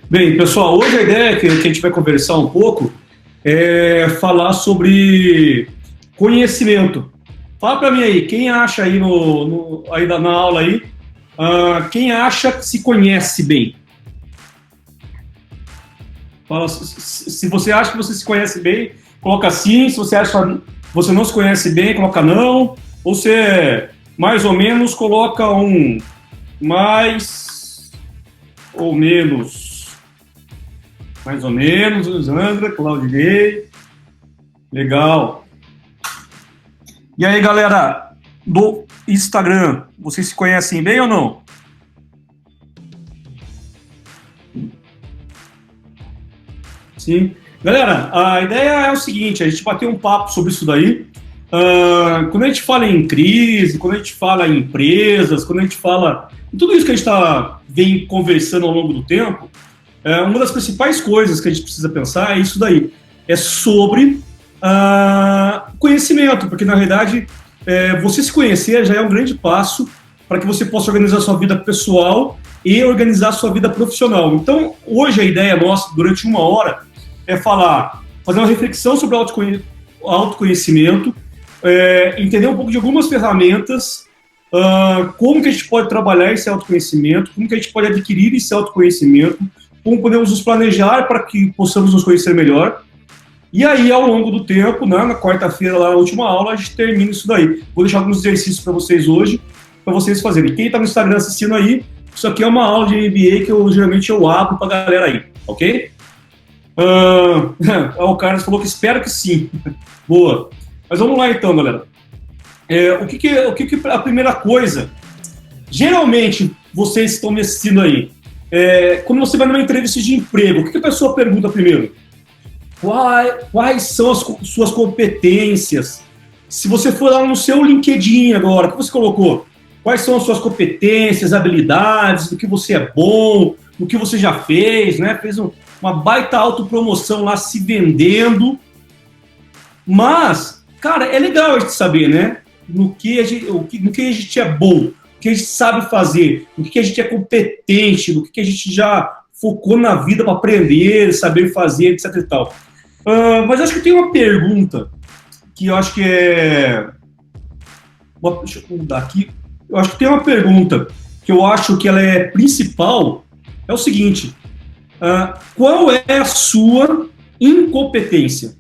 Bem, pessoal, hoje a ideia que a gente vai conversar um pouco é falar sobre conhecimento. Fala para mim aí, quem acha aí, na aula aí, quem acha que se conhece bem? Fala, se você acha que você se conhece bem, coloca sim. Se você acha que você não se conhece bem, coloca não. Ou se mais ou menos, coloca um mais ou menos. Mais ou menos, Sandra, Claudinei. Legal. E aí, galera do Instagram, vocês se conhecem bem ou não? Sim. Galera, a ideia é o seguinte, a gente bater um papo sobre isso daí. Quando a gente fala em crise, quando a gente fala em empresas, quando a gente fala em tudo isso que a gente vem conversando ao longo do tempo, uma das principais coisas que a gente precisa pensar é isso daí. É sobre conhecimento, porque na realidade você se conhecer já é um grande passo para que você possa organizar a sua vida pessoal e organizar a sua vida profissional. Então, hoje a ideia nossa, durante uma hora, é fazer uma reflexão sobre autoconhecimento, entender um pouco de algumas ferramentas, como que a gente pode trabalhar esse autoconhecimento, como que a gente pode adquirir esse autoconhecimento, como podemos nos planejar para que possamos nos conhecer melhor. E aí, ao longo do tempo, né, na quarta-feira, lá na última aula, a gente termina isso daí. Vou deixar alguns exercícios para vocês hoje, para vocês fazerem. Quem está no Instagram assistindo aí, isso aqui é uma aula de MBA que geralmente eu abro para a galera aí, ok? O Carlos falou que espero que sim. Boa. Mas vamos lá então, galera. O que a primeira coisa? Geralmente, vocês estão me assistindo aí. Quando você vai numa entrevista de emprego, o que a pessoa pergunta primeiro? Quais são as suas competências? Se você for lá no seu LinkedIn agora, o que você colocou? Quais são as suas competências, habilidades, do que você é bom, do que você já fez, né? Fez uma baita autopromoção lá se vendendo. Mas, cara, é legal a gente saber, né? No que a gente é bom, no que a gente sabe fazer, no que a gente é competente, no que a gente já focou na vida para aprender, saber fazer, etc e tal. Mas acho que tem uma pergunta que eu acho que é... Deixa eu mudar aqui. Eu acho que tem uma pergunta que eu acho que ela é principal. É o seguinte: qual é a sua incompetência?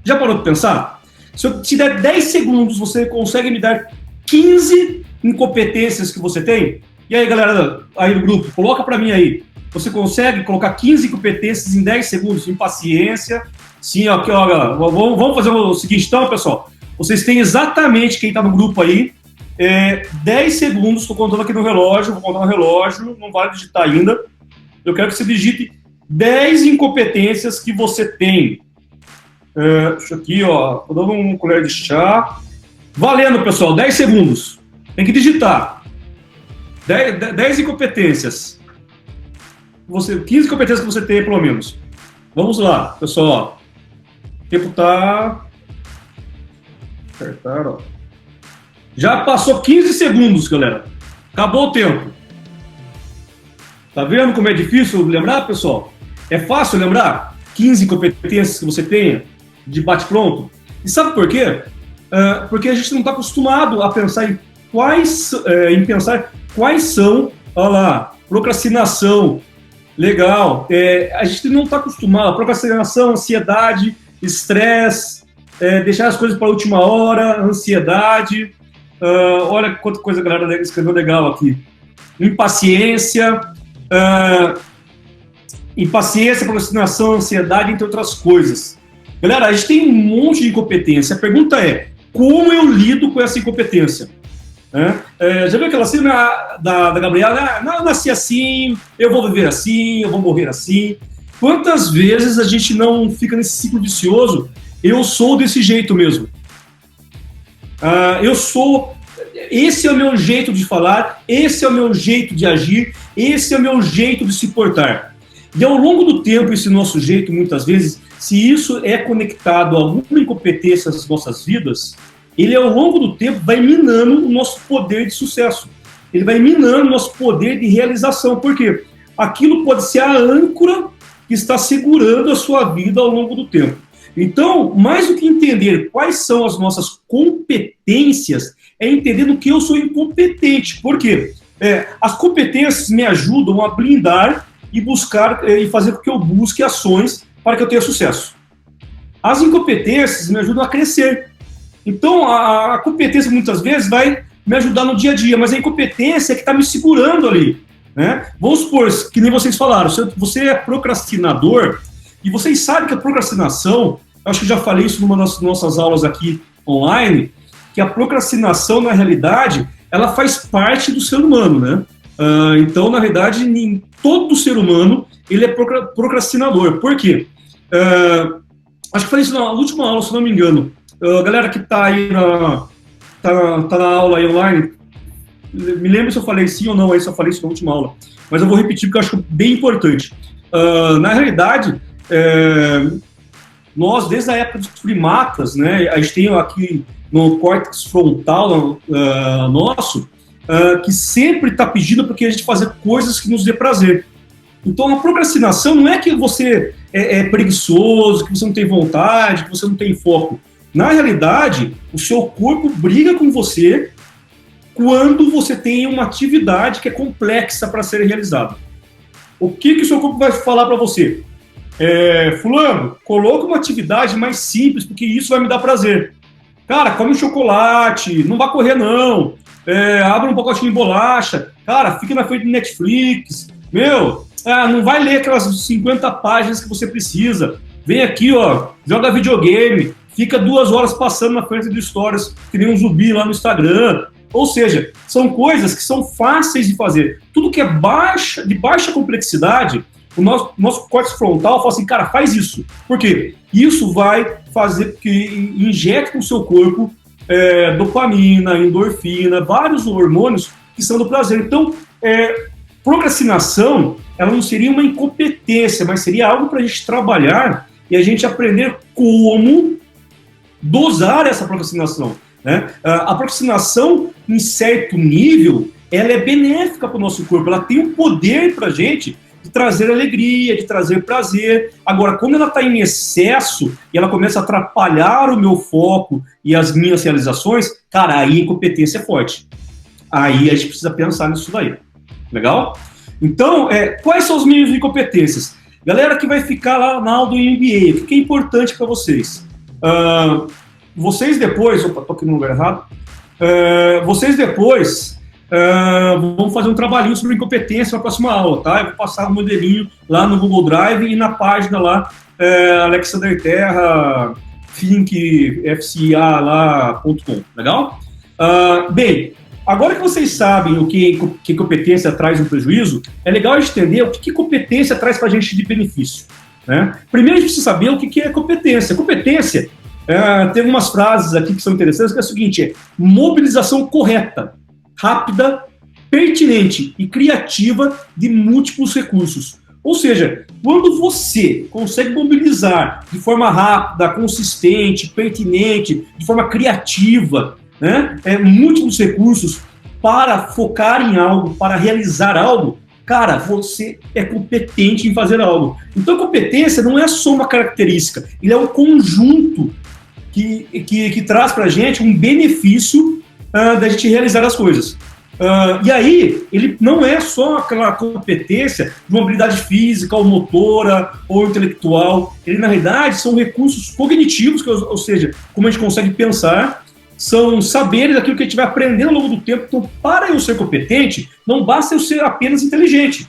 Já parou de pensar? Se eu te der 10 segundos, você consegue me dar 15 incompetências que você tem? E aí, galera aí do grupo, coloca para mim aí. Você consegue colocar 15 incompetências em 10 segundos? Impaciência. Sim, aqui, ó, galera. Vamos fazer o seguinte, então, pessoal. Vocês têm exatamente, quem está no grupo aí, 10 segundos. Estou contando aqui no relógio. Vou contar no relógio. Não vale digitar ainda. Eu quero que você digite 10 incompetências que você tem. Deixa aqui, ó. Vou dando uma colher de chá. Valendo, pessoal. 10 segundos. Tem que digitar. 10 incompetências. 15 competências que você tem, pelo menos. Vamos lá, pessoal. O tempo tá... Apertar, ó. Já passou 15 segundos, galera. Acabou o tempo. Tá vendo como é difícil lembrar, pessoal? É fácil lembrar 15 competências que você tenha de bate-pronto? E sabe por quê? Porque a gente não está acostumado a pensar em quais são, olha lá, procrastinação. Legal. A gente não está acostumado. Procrastinação, ansiedade, estresse, deixar as coisas para a última hora, ansiedade. Olha quanta coisa a galera escreveu legal aqui. Impaciência, procrastinação, ansiedade, entre outras coisas. Galera, a gente tem um monte de incompetência. A pergunta é, como eu lido com essa incompetência? Já viu aquela cena da Gabriela? Eu nasci assim, eu vou viver assim, eu vou morrer assim. Quantas vezes a gente não fica nesse ciclo vicioso? Eu sou desse jeito mesmo. Esse é o meu jeito de falar, esse é o meu jeito de agir, esse é o meu jeito de se portar. E ao longo do tempo, esse nosso jeito, muitas vezes, se isso é conectado a alguma incompetência nas nossas vidas, ele ao longo do tempo vai minando o nosso poder de sucesso. Ele vai minando o nosso poder de realização. Por quê? aquilo pode ser a âncora que está segurando a sua vida ao longo do tempo. Então, mais do que entender quais são as nossas competências, é entender no que eu sou incompetente. Por quê? As competências me ajudam a blindar e buscar e fazer com que eu busque ações para que eu tenha sucesso. As incompetências me ajudam a crescer. Então, a competência muitas vezes vai me ajudar no dia a dia, mas a incompetência é que está me segurando ali. Né? Vamos supor, que nem vocês falaram, você é procrastinador, e vocês sabem que a procrastinação, eu acho que já falei isso numa das nossas aulas aqui online, que a procrastinação, na realidade, ela faz parte do ser humano, né? Então, na verdade, todo ser humano, ele é procrastinador. Por quê? Acho que falei isso na última aula, se não me engano. Galera que está aí tá na aula aí online, me lembro se eu falei sim ou não, aí se eu falei isso na última aula. Mas eu vou repetir porque eu acho bem importante. Na realidade, nós, desde a época dos primatas, né, a gente tem aqui no córtex frontal nosso, que sempre está pedindo para que a gente fazer coisas que nos dê prazer. Então, a procrastinação não é que você é preguiçoso, que você não tem vontade, que você não tem foco. Na realidade, o seu corpo briga com você quando você tem uma atividade que é complexa para ser realizada. O que o seu corpo vai falar para você? Fulano, coloca uma atividade mais simples, porque isso vai me dar prazer. Cara, come um chocolate, não vai correr não. Abre um pacotinho de bolacha. Cara, fica na frente do Netflix. Não vai ler aquelas 50 páginas que você precisa. Vem aqui, ó, joga videogame. Fica 2 horas passando na frente do Stories, que nem um zumbi lá no Instagram. Ou seja, são coisas que são fáceis de fazer. Tudo que é de baixa complexidade, o nosso córtex frontal fala assim, cara, faz isso. Por quê? Isso vai fazer que injete no seu corpo dopamina, endorfina, vários hormônios que são do prazer. Então, procrastinação, ela não seria uma incompetência, mas seria algo para a gente trabalhar e a gente aprender como dosar essa procrastinação. Né? A procrastinação, em certo nível, ela é benéfica para o nosso corpo, ela tem um poder para a gente de trazer alegria, de trazer prazer. Agora, quando ela está em excesso e ela começa a atrapalhar o meu foco e as minhas realizações, cara, aí a incompetência é forte. Aí a gente precisa pensar nisso daí. Legal? Então, quais são os meios de incompetências? Galera que vai ficar lá na aula do MBA, o que é importante para vocês? Vocês depois... Opa, tô aqui no lugar errado. Vocês depois vão fazer um trabalhinho sobre incompetência na próxima aula, tá? Eu vou passar o modelinho lá no Google Drive e na página lá, Alexander Terra, Think, FCA lá.com, legal? Bem, agora que vocês sabem o que competência traz um prejuízo, é legal a gente entender o que competência traz para a gente de benefício. Né? Primeiro a gente precisa saber o que é competência. Competência, tem algumas frases aqui que são interessantes, que é o seguinte, mobilização correta, rápida, pertinente e criativa de múltiplos recursos. Ou seja, quando você consegue mobilizar de forma rápida, consistente, pertinente, de forma criativa, né, múltiplos recursos para focar em algo, para realizar algo, cara, você é competente em fazer algo. Então, competência não é só uma característica, ele é um conjunto que traz para a gente um benefício da gente realizar as coisas. E aí, ele não é só aquela competência de uma habilidade física, ou motora, ou intelectual. Ele, na realidade, são recursos cognitivos, ou seja, como a gente consegue pensar, são saberes daquilo que a gente vai aprendendo ao longo do tempo. Então, para eu ser competente, não basta eu ser apenas inteligente.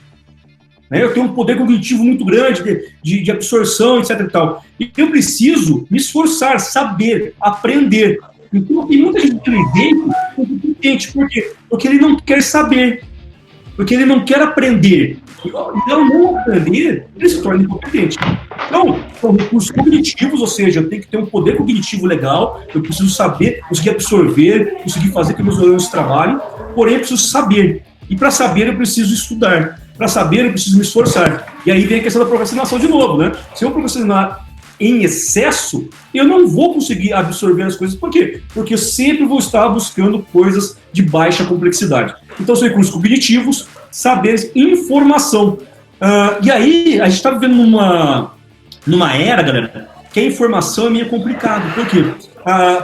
Né? Eu tenho um poder cognitivo muito grande de absorção, etc. e tal. E eu preciso me esforçar, saber, aprender. Então, tem muita gente inteligente, por quê? Porque ele não quer saber, porque ele não quer aprender. Então, não aprender, ele se torna incompetente. Então, são recursos cognitivos, ou seja, eu tenho que ter um poder cognitivo legal, eu preciso saber, conseguir absorver, conseguir fazer que meus neurônios trabalhem, porém eu preciso saber. E para saber eu preciso estudar. Para saber eu preciso me esforçar. E aí vem a questão da procrastinação de novo, né? Se eu procrastinar em excesso, eu não vou conseguir absorver as coisas. Por quê? Porque eu sempre vou estar buscando coisas de baixa complexidade. Então, são recursos cognitivos, saberes, informação. E aí, a gente está vivendo numa era, galera, que a informação é meio complicado. Por quê?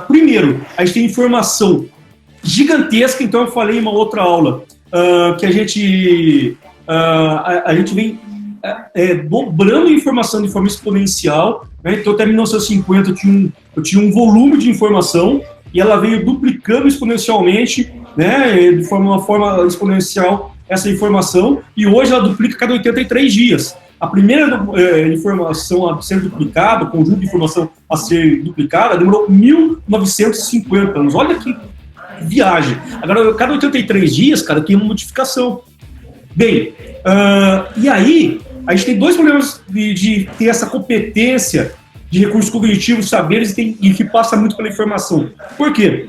Primeiro, a gente tem informação gigantesca, então eu falei em uma outra aula que a gente vem dobrando a informação de forma exponencial, né? Então até 1950 eu tinha um volume de informação e ela veio duplicando exponencialmente, né, de uma forma exponencial essa informação, e hoje ela duplica a cada 83 dias. A primeira informação a ser duplicada, o conjunto de informação a ser duplicada, demorou 1950 anos. Olha que viagem. Agora, cada 83 dias, cara, tem uma modificação. Bem, e aí, a gente tem dois problemas de ter essa competência de recursos cognitivos, saberes, e que passa muito pela informação. Por quê?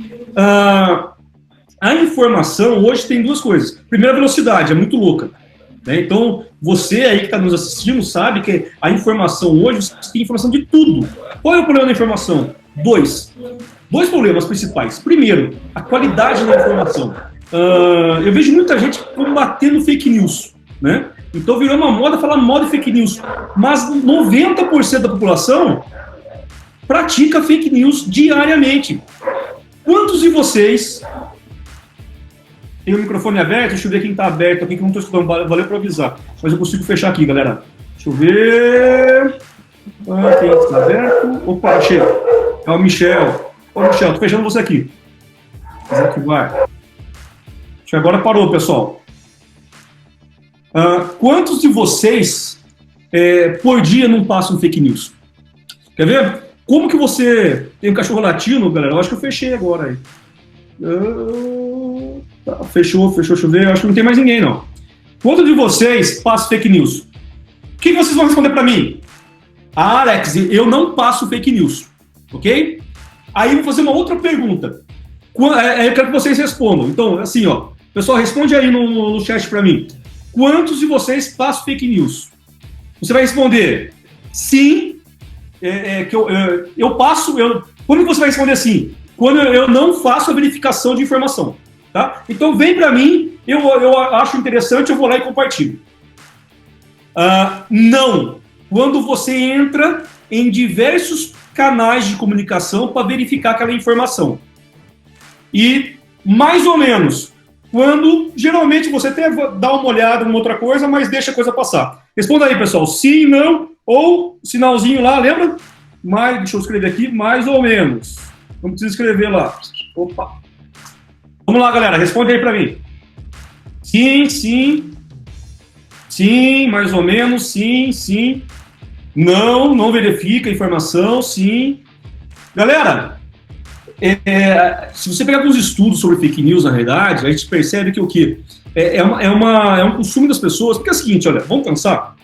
A informação hoje tem duas coisas. Primeiro, a velocidade, é muito louca. Né? Então, você aí que está nos assistindo sabe que a informação hoje, você tem informação de tudo. Qual é o problema da informação? Dois problemas principais. Primeiro, a qualidade da informação. Eu vejo muita gente combatendo fake news, né? Então virou uma moda falar mal de fake news. Mas 90% da população pratica fake news diariamente. Quantos de vocês... Tem o microfone aberto? Deixa eu ver quem está aberto aqui, que eu não estou escutando. Valeu para avisar. Mas eu consigo fechar aqui, galera. Deixa eu ver... quem está aberto? Opa, achei. É o Michel. Ô, Michel, tô fechando você aqui. Será que vai? Acho que agora parou, pessoal. Quantos de vocês por dia não passam fake news? Quer ver? Como que você tem um cachorro latino, galera? Eu acho que eu fechei agora aí. Fechou, deixa eu ver. Eu acho que não tem mais ninguém, não. Quantos de vocês passam fake news? O que vocês vão responder para mim? Alex, eu não passo fake news. Ok? Aí eu vou fazer uma outra pergunta. Eu quero que vocês respondam. Então, assim, ó. Pessoal, responde aí no chat para mim. Quantos de vocês passam fake news? Você vai responder sim, que eu passo... Quando você vai responder sim? Quando eu não faço a verificação de informação. Tá? Então vem para mim, eu acho interessante, eu vou lá e compartilho. Não. Quando você entra em diversos canais de comunicação para verificar aquela informação. E, mais ou menos, quando geralmente você até dá uma olhada em outra coisa, mas deixa a coisa passar. Responda aí, pessoal. Sim, não, ou sinalzinho lá, lembra? Deixa eu escrever aqui, mais ou menos. Não precisa escrever lá. Opa. Vamos lá, galera, responde aí para mim. Sim, sim. Sim, mais ou menos, sim, sim. Não verifica a informação, sim. Galera, se você pegar alguns estudos sobre fake news, na realidade, a gente percebe que o quê? É um consumo das pessoas, porque é o seguinte, olha, vamos pensar.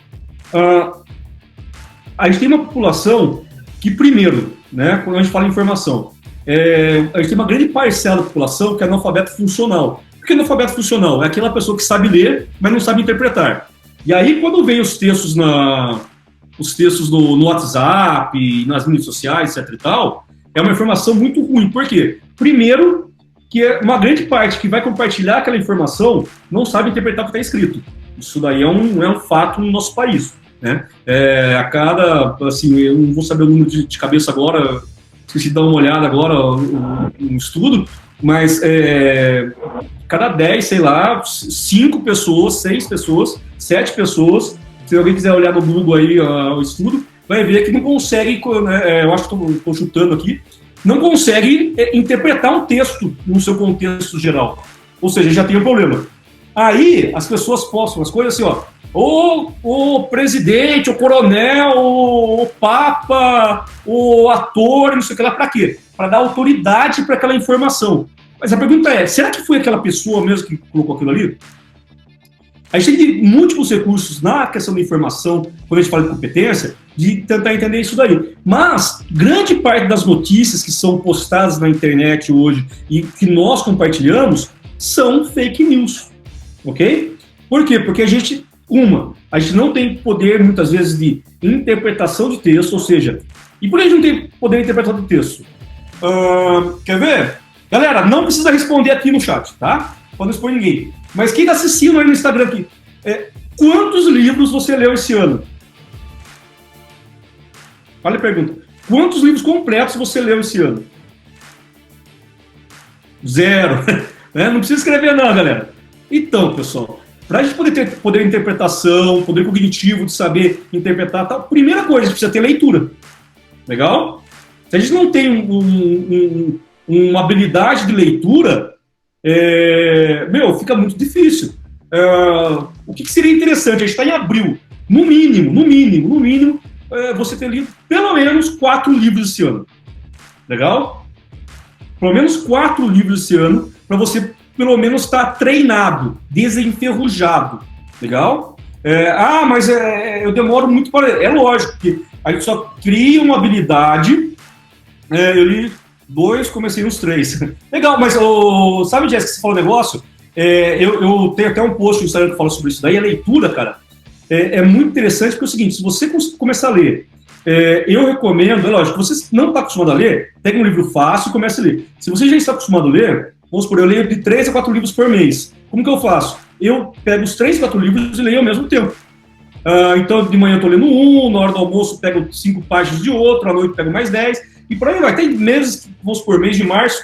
A gente tem uma população que, primeiro, né, quando a gente fala em informação, a gente tem uma grande parcela da população que é analfabeto funcional. O que é analfabeto funcional? É aquela pessoa que sabe ler, mas não sabe interpretar. E aí, quando vem os textos no WhatsApp, nas mídias sociais, etc e tal, é uma informação muito ruim. Por quê? Primeiro, que uma grande parte que vai compartilhar aquela informação não sabe interpretar o que está escrito. Isso daí é um fato no nosso país. Né? Assim, eu não vou saber o número de cabeça agora, esqueci de dar uma olhada agora no estudo, mas cada 10, sei lá, 5 pessoas, 6 pessoas, 7 pessoas, se alguém quiser olhar no Google aí o estudo, vai ver que não consegue, eu acho que estou chutando aqui, não consegue interpretar um texto no seu contexto geral. Ou seja, já tem um problema. Aí as pessoas postam as coisas assim, ó, o presidente, o coronel, o papa, o ator, não sei o que lá, para quê? Para dar autoridade para aquela informação. Mas a pergunta é, será que foi aquela pessoa mesmo que colocou aquilo ali? A gente tem múltiplos recursos na questão da informação, quando a gente fala de competência, de tentar entender isso daí. Mas grande parte das notícias que são postadas na internet hoje e que nós compartilhamos são fake news, ok? Por quê? Porque a gente não tem poder, muitas vezes, de interpretação de texto, ou seja, e por que a gente não tem poder de interpretação de texto? Quer ver? Galera, não precisa responder aqui no chat, tá? Pode não responder ninguém. Mas quem está assistindo aí no Instagram aqui, Quantos livros você leu esse ano? Olha a pergunta. Quantos livros completos você leu esse ano? 0. Não precisa escrever não, galera. Então, pessoal, para a gente poder ter poder de interpretação, poder cognitivo de saber interpretar, tá, primeira coisa, a gente precisa ter leitura. Legal? Se a gente não tem uma habilidade de leitura, fica muito difícil. O que seria interessante? A gente está em abril. No mínimo, você ter lido pelo menos 4 livros esse ano. Legal? Pelo menos 4 livros esse ano, para você pelo menos estar treinado, desenferrujado. Legal? Mas eu demoro muito para ler. É lógico que a gente só cria uma habilidade. Eu li 2, comecei uns 3. Legal, mas sabe, Jéssica, que você falou um negócio? Eu tenho até um post no Instagram que fala sobre isso daí. A leitura, cara, é muito interessante, porque é o seguinte, se você começar a ler, eu recomendo, é lógico, se você não está acostumado a ler, pega um livro fácil e comece a ler. Se você já está acostumado a ler, vamos supor, eu leio de 3 a 4 livros por mês. Como que eu faço? Eu pego os 3, 4 livros e leio ao mesmo tempo. Então, de manhã eu estou lendo um, na hora do almoço pego 5 páginas de outro, à noite pego mais 10, e por aí vai. Tem meses, vamos supor, mês de março,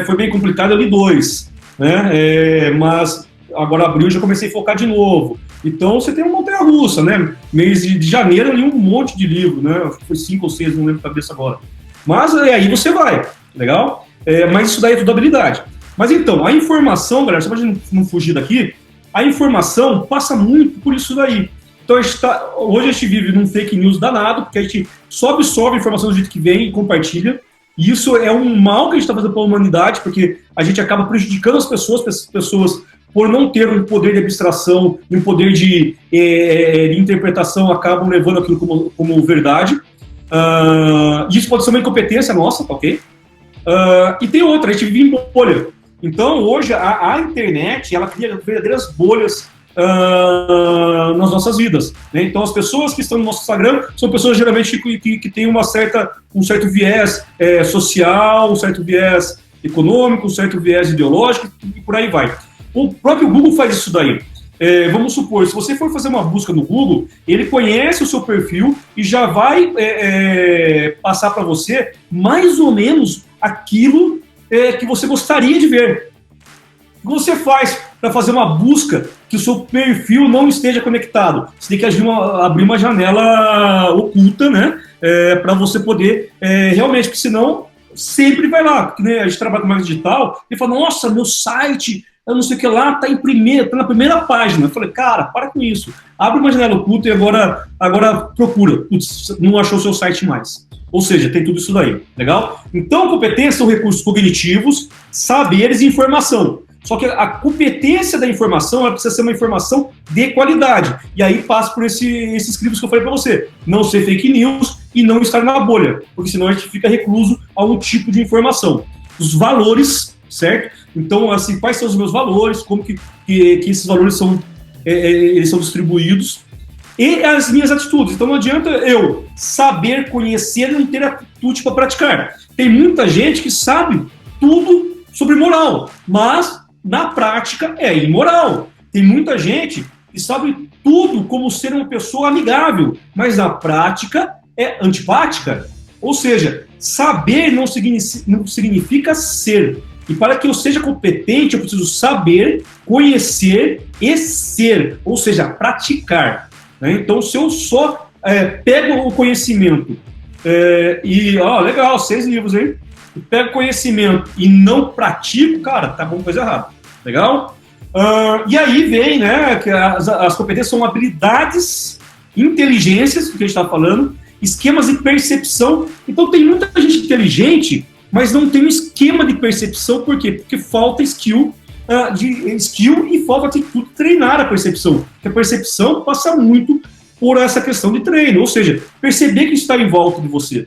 foi bem complicado, eu li 2, né? Mas agora abril já comecei a focar de novo. Então você tem uma montanha-russa, né? Mês de janeiro eu li um monte de livro, né? Acho que foi 5 ou 6, não lembro a cabeça agora. Mas aí você vai, legal? Mas isso daí é tudo habilidade. Mas então, a informação, galera, só pra gente não fugir daqui, a informação passa muito por isso daí. Então hoje a gente vive num fake news danado, porque a gente só absorve a informação do jeito que vem e compartilha. E isso é um mal que a gente está fazendo para a humanidade, porque a gente acaba prejudicando as pessoas por não ter um poder de abstração e um poder de interpretação, acabam levando aquilo como verdade. Isso pode ser uma incompetência nossa, tá ok? E tem outra, a gente vive em bolha. Então, hoje, a internet, ela cria verdadeiras bolhas nas nossas vidas, né? Então, as pessoas que estão no nosso Instagram são pessoas, geralmente, que têm um certo viés social, um certo viés econômico, um certo viés ideológico, e por aí vai. O próprio Google faz isso daí. Vamos supor, se você for fazer uma busca no Google, ele conhece o seu perfil e já vai passar para você mais ou menos aquilo que você gostaria de ver. O que você faz para fazer uma busca que o seu perfil não esteja conectado? Você tem que abrir uma janela oculta, né? Para você poder realmente, porque senão sempre vai lá. Porque, né, a gente trabalha com marketing digital e fala, nossa, meu site, eu não sei o que lá, tá na primeira página. Eu falei, cara, para com isso. Abre uma janela oculta e agora procura. Putz, não achou o seu site mais. Ou seja, tem tudo isso daí, legal? Então, competência são recursos cognitivos, saberes e informação. Só que a competência da informação, ela precisa ser uma informação de qualidade. E aí passa por esses crimes que eu falei para você. Não ser fake news e não estar na bolha, porque senão a gente fica recluso a um tipo de informação. Os valores, certo? Então, assim, quais são os meus valores, como que esses valores eles são distribuídos, e as minhas atitudes. Então não adianta eu saber, conhecer e não ter atitude para praticar. Tem muita gente que sabe tudo sobre moral, mas na prática é imoral. Tem muita gente que sabe tudo como ser uma pessoa amigável, mas na prática é antipática. Ou seja, saber não significa ser. E para que eu seja competente, eu preciso saber, conhecer e ser, ou seja, praticar. Então, se eu só pego o conhecimento legal, 6 livros aí, pego conhecimento e não pratico, cara, tá alguma coisa errada, legal? E aí vem, né, que as competências são habilidades, inteligências, que a gente está falando, esquemas de percepção. Então, tem muita gente inteligente, mas não tem um esquema de percepção, por quê? Porque falta skill e falta atitude de treinar a percepção. Porque a percepção passa muito por essa questão de treino, ou seja, perceber que está em volta de você.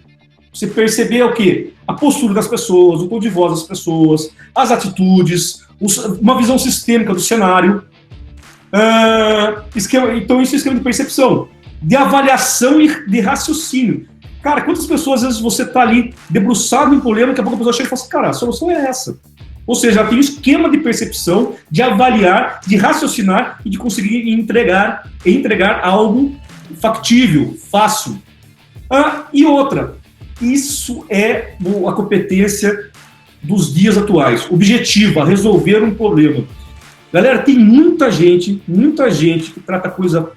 Você perceber o quê? A postura das pessoas, o tom de voz das pessoas, as atitudes, uma visão sistêmica do cenário. Então, isso é esquema de percepção, de avaliação e de raciocínio. Cara, quantas pessoas, às vezes, você está ali debruçado em problema, daqui a pouco a pessoa chega e fala assim, cara, a solução é essa. Ou seja, ela tem um esquema de percepção, de avaliar, de raciocinar e de conseguir entregar algo factível, fácil. E outra, isso é a competência dos dias atuais, objetiva, resolver um problema. Galera, tem muita gente que trata coisa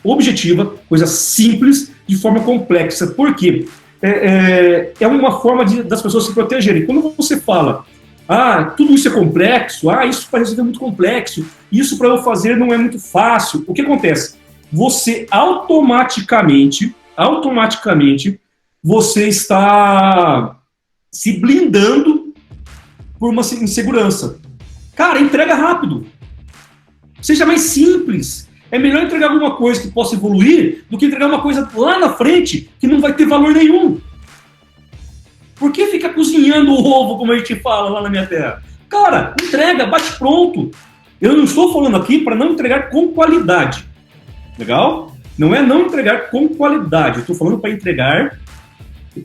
objetiva, coisa simples, de forma complexa. Por quê? É uma forma das pessoas se protegerem. Quando você fala, tudo isso é complexo, isso para resolver é muito complexo, isso para eu fazer não é muito fácil, o que acontece? Você automaticamente, você está se blindando por uma insegurança. Cara, entrega rápido. Seja mais simples. É melhor entregar alguma coisa que possa evoluir do que entregar uma coisa lá na frente que não vai ter valor nenhum. Por que fica cozinhando o ovo, como a gente fala lá na minha terra? Cara, entrega, bate pronto. Eu não estou falando aqui para não entregar com qualidade. Legal? Não é não entregar com qualidade. Eu estou falando para entregar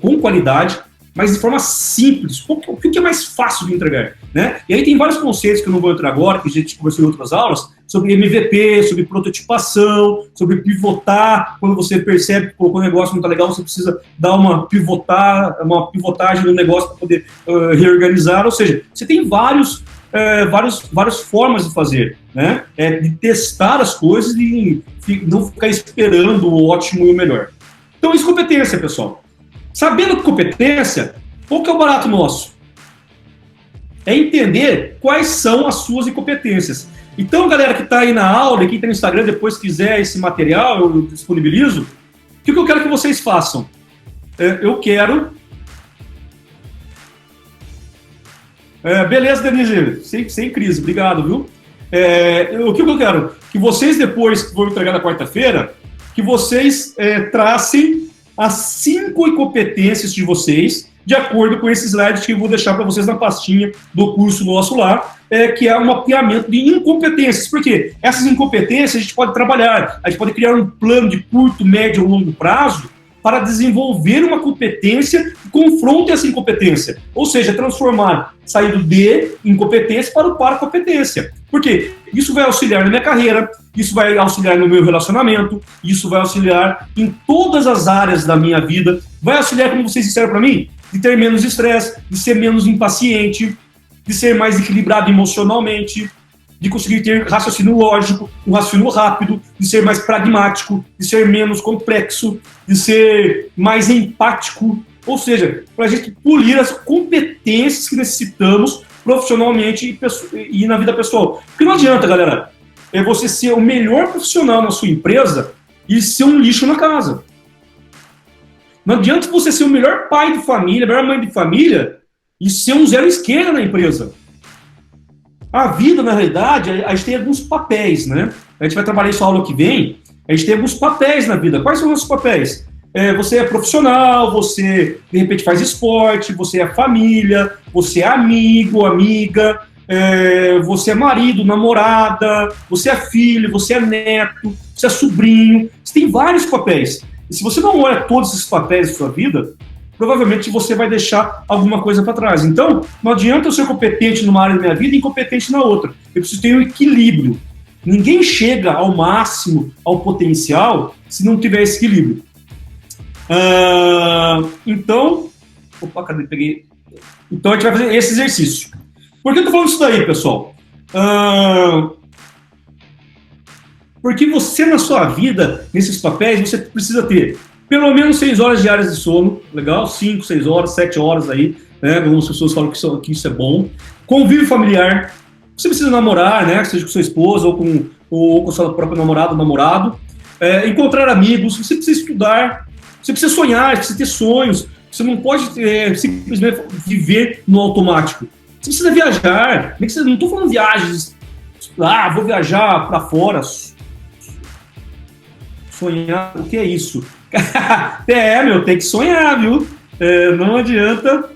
com qualidade, mas de forma simples. O que é mais fácil de entregar? Né? E aí tem vários conceitos que eu não vou entrar agora, que a gente conversou em outras aulas, sobre MVP, sobre prototipação, sobre pivotar. Quando você percebe que o negócio não está legal, você precisa dar uma pivotagem no negócio para poder reorganizar. Ou seja, você tem várias formas de fazer, né? De testar as coisas e não ficar esperando o ótimo e o melhor. Então, isso é competência, pessoal. Sabendo que competência, qual que é o barato nosso? É entender quais são as suas incompetências. Então, galera que está aí na aula e quem está no Instagram, depois quiser esse material, eu disponibilizo. O que eu quero que vocês façam? Eu quero... beleza, Denise, sem crise, obrigado, viu? O que eu quero? Que vocês, depois que vou entregar na quarta-feira, que vocês tracem as 5 incompetências de vocês, de acordo com esses slides que eu vou deixar para vocês na pastinha do curso nosso lá, que é um mapeamento de incompetências. Por quê? Essas incompetências a gente pode trabalhar, a gente pode criar um plano de curto, médio ou longo prazo para desenvolver uma competência que confronte essa incompetência. Ou seja, sair do de incompetência para o para competência. Por quê? Isso vai auxiliar na minha carreira, isso vai auxiliar no meu relacionamento, isso vai auxiliar em todas as áreas da minha vida, vai auxiliar, como vocês disseram para mim, de ter menos estresse, de ser menos impaciente, de ser mais equilibrado emocionalmente, de conseguir ter raciocínio lógico, um raciocínio rápido, de ser mais pragmático, de ser menos complexo, de ser mais empático. Ou seja, para a gente polir as competências que necessitamos profissionalmente e na vida pessoal. Porque não adianta, galera, você ser o melhor profissional na sua empresa e ser um lixo na casa. Não adianta você ser o melhor pai de família, a melhor mãe de família e ser um zero esquerda na empresa. A vida, na realidade, a gente tem alguns papéis, né? A gente vai trabalhar isso na aula que vem. A gente tem alguns papéis na vida. Quais são os nossos papéis? Você é profissional, você, de repente, faz esporte, você é família, você é amigo, amiga, você é marido, namorada, você é filho, você é neto, você é sobrinho. Você tem vários papéis. E se você não olha todos esses papéis da sua vida, provavelmente você vai deixar alguma coisa para trás. Então, não adianta eu ser competente numa área da minha vida e incompetente na outra. Eu preciso ter um equilíbrio. Ninguém chega ao máximo, ao potencial, se não tiver esse equilíbrio. Então, cadê? Peguei. Então, a gente vai fazer esse exercício. Por que eu estou falando isso daí, pessoal? Porque você, na sua vida, nesses papéis, você precisa ter pelo menos 6 horas diárias de sono, legal? 5, 6 horas, 7 horas aí, né? Algumas pessoas falam que isso é bom. Convívio familiar. Você precisa namorar, né? Seja com sua esposa ou com sua própria namorada ou namorado. Encontrar amigos. Você precisa estudar. Você precisa sonhar, você precisa ter sonhos. Você não pode simplesmente viver no automático. Você precisa viajar. Não estou falando viagens. Vou viajar para fora. Sonhar, o que é isso? Tem que sonhar, viu? Não adianta.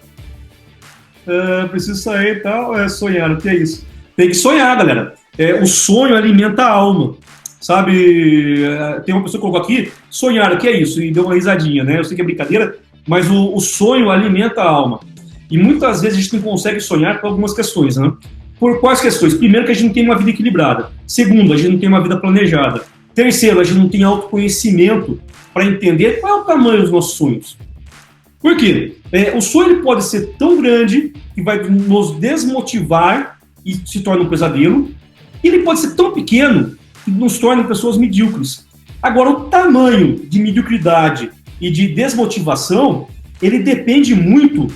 Preciso sair e tal. Sonhar, o que é isso? Tem que sonhar, galera. O sonho alimenta a alma. Sabe? Tem uma pessoa que colocou aqui, sonhar, o que é isso? E deu uma risadinha, né? Eu sei que é brincadeira, mas o sonho alimenta a alma. E muitas vezes a gente não consegue sonhar por algumas questões, né? Por quais questões? Primeiro, que a gente não tem uma vida equilibrada. Segundo, a gente não tem uma vida planejada. Terceiro, a gente não tem autoconhecimento para entender qual é o tamanho dos nossos sonhos. Por quê? O sonho ele pode ser tão grande que vai nos desmotivar e se torna um pesadelo. E ele pode ser tão pequeno que nos torna pessoas medíocres. Agora, o tamanho de mediocridade e de desmotivação, ele depende muito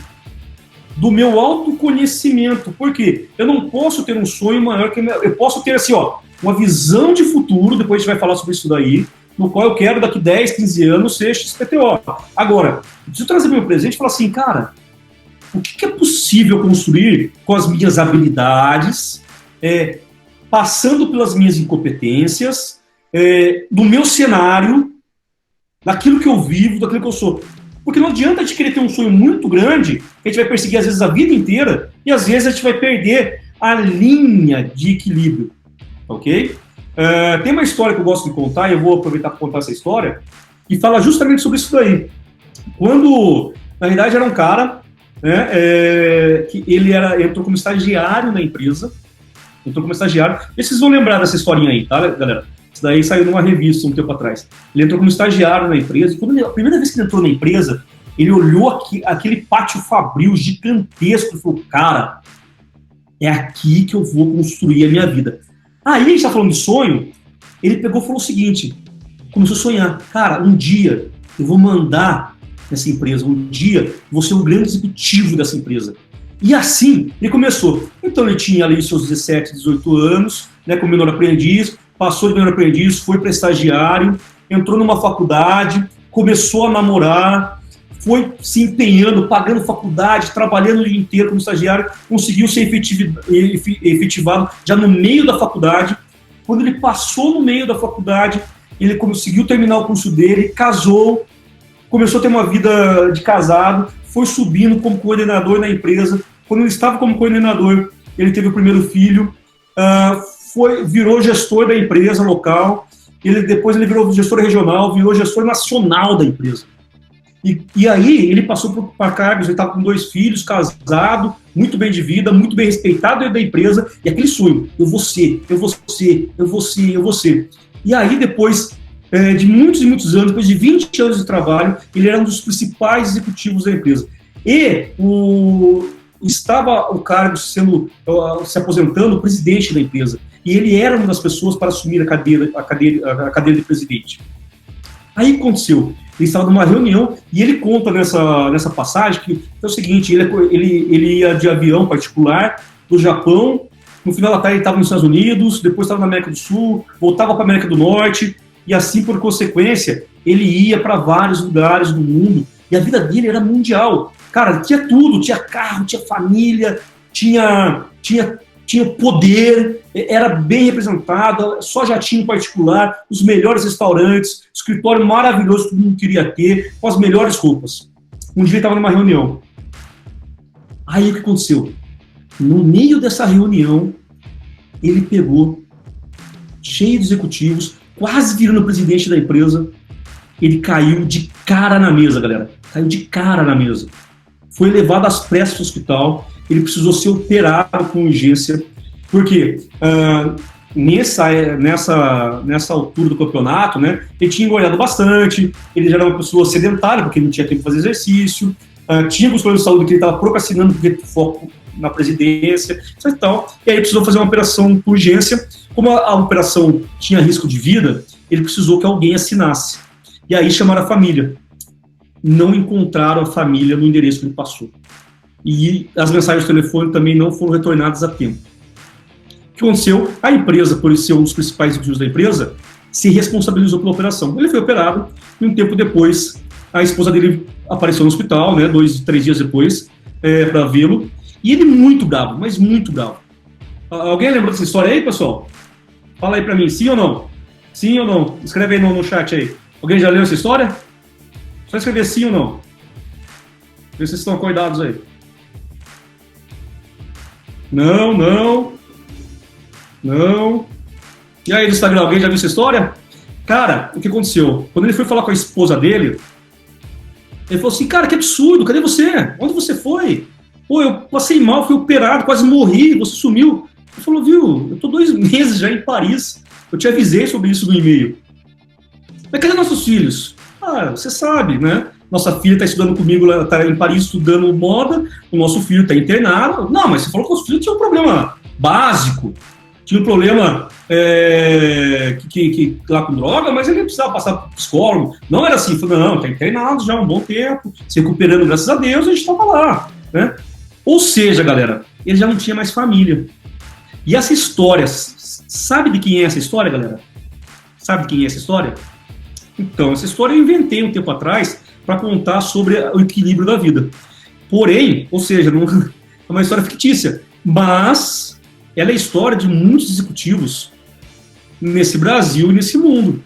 do meu autoconhecimento. Por quê? Eu não posso ter um sonho maior que... Eu posso ter, assim, uma visão de futuro, depois a gente vai falar sobre isso daí, no qual eu quero, daqui 10, 15 anos, ser XPTO. Agora, eu preciso trazer meu presente e falar assim, cara, o que é possível construir com as minhas habilidades, passando pelas minhas incompetências, do meu cenário, daquilo que eu vivo, daquilo que eu sou. Porque não adianta a gente querer ter um sonho muito grande, que a gente vai perseguir às vezes a vida inteira, e às vezes a gente vai perder a linha de equilíbrio, ok? Tem uma história que eu gosto de contar, e eu vou aproveitar para contar essa história, que fala justamente sobre isso daí. Quando, na realidade, era um cara, né, que ele entrou como estagiário na empresa, vocês vão lembrar dessa historinha aí, tá, galera? Isso daí saiu numa revista um tempo atrás. Ele entrou como estagiário na empresa, e a primeira vez que ele entrou na empresa, ele olhou aquele pátio fabril gigantesco e falou, cara, é aqui que eu vou construir a minha vida. Aí, a gente tá falando de sonho, ele pegou e falou o seguinte, começou a sonhar, cara, um dia eu vou mandar nessa empresa, um dia eu vou ser o grande executivo dessa empresa. E assim, ele começou. Então ele tinha ali seus 17, 18 anos, né, como menor aprendiz, passou de menor aprendiz, foi para estagiário, entrou numa faculdade, começou a namorar, foi se empenhando, pagando faculdade, trabalhando o dia inteiro como estagiário, conseguiu ser efetivado já no meio da faculdade. Quando ele passou no meio da faculdade, ele conseguiu terminar o curso dele, casou, começou a ter uma vida de casado, foi subindo como coordenador na empresa. Quando ele estava como coordenador, ele teve o primeiro filho, virou gestor da empresa local, depois ele virou gestor regional, virou gestor nacional da empresa. E aí ele passou para cargos, ele estava com 2 filhos, casado, muito bem de vida, muito bem respeitado dentro da empresa, e aquele sonho, eu vou ser. E aí depois de muitos e muitos anos, depois de 20 anos de trabalho, ele era um dos principais executivos da empresa. E estava o cargo se aposentando, o presidente da empresa. E ele era uma das pessoas para assumir a cadeira de presidente. Aí aconteceu, ele estava numa reunião e ele conta nessa passagem que é o seguinte, ele ia de avião particular do Japão, no final da tarde ele estava nos Estados Unidos, depois estava na América do Sul, voltava para a América do Norte, e assim, por consequência, ele ia para vários lugares do mundo, e a vida dele era mundial. Cara, tinha tudo, tinha carro, tinha família, tinha poder, era bem representado, só jatinho particular, os melhores restaurantes, escritório maravilhoso que todo mundo queria ter, com as melhores roupas. Um dia ele estava numa reunião. Aí o que aconteceu? No meio dessa reunião, ele pegou, cheio de executivos, quase virando presidente da empresa, ele caiu de cara na mesa, galera. Caiu de cara na mesa. Foi levado às pressas para o hospital, ele precisou ser operado com urgência, porque nessa altura do campeonato, né, ele tinha engordado bastante, ele já era uma pessoa sedentária, porque não tinha tempo de fazer exercício, tinha alguns problemas de saúde que ele estava procrastinando porque foco na presidência e tal, e aí precisou fazer uma operação por urgência. Como a operação tinha risco de vida, ele precisou que alguém assinasse. E aí chamaram a família. Não encontraram a família no endereço que ele passou. E as mensagens de telefone também não foram retornadas a tempo. O que aconteceu? A empresa, por ser um dos principais executivos da empresa, se responsabilizou pela operação. Ele foi operado e um tempo depois a esposa dele apareceu no hospital, né, 2, 3 dias depois, para vê-lo. E ele muito bravo, mas muito bravo. Alguém lembra dessa história aí, pessoal? Fala aí pra mim, sim ou não? Sim ou não? Escreve aí no chat aí. Alguém já leu essa história? Só escrever sim ou não. Vê se vocês estão acordados aí. Não. E aí do Instagram, alguém já viu essa história? Cara, o que aconteceu? Quando ele foi falar com a esposa dele, ele falou assim, cara, que absurdo, cadê você? Onde você foi? Pô, eu passei mal, fui operado, quase morri, você sumiu. Ele falou, viu, eu tô 2 meses já em Paris, eu te avisei sobre isso no e-mail. Mas cadê nossos filhos? Ah, você sabe, né? Nossa filha está estudando comigo, está em Paris estudando moda, o nosso filho está internado. Não, mas você falou que os filhos tinham um problema básico, tinha um problema lá com droga, mas ele não precisava passar para psicólogo. Não era assim, falou, não, está internado já há um bom tempo, se recuperando, graças a Deus, a gente estava lá, né? Ou seja, galera, ele já não tinha mais família. E essa história, sabe de quem é essa história, galera? Sabe de quem é essa história? Então, essa história eu inventei um tempo atrás para contar sobre o equilíbrio da vida. Porém, ou seja, não, é uma história fictícia, mas ela é a história de muitos executivos nesse Brasil e nesse mundo.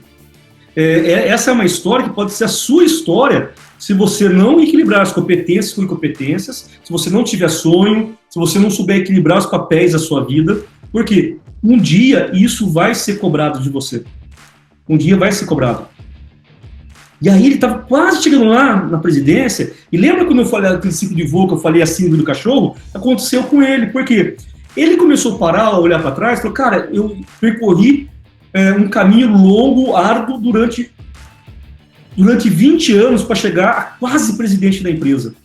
Essa é uma história que pode ser a sua história se você não equilibrar as competências com incompetências, se você não tiver sonho, se você não souber equilibrar os papéis da sua vida, porque um dia isso vai ser cobrado de você. Um dia vai ser cobrado. E aí ele estava quase chegando lá na presidência, e lembra quando eu falei do princípio de voo, que eu falei a síndrome do cachorro? Aconteceu com ele, porque ele começou a parar, a olhar para trás, e falou, cara, eu percorri um caminho longo, árduo, durante 20 anos para chegar a quase presidente da empresa.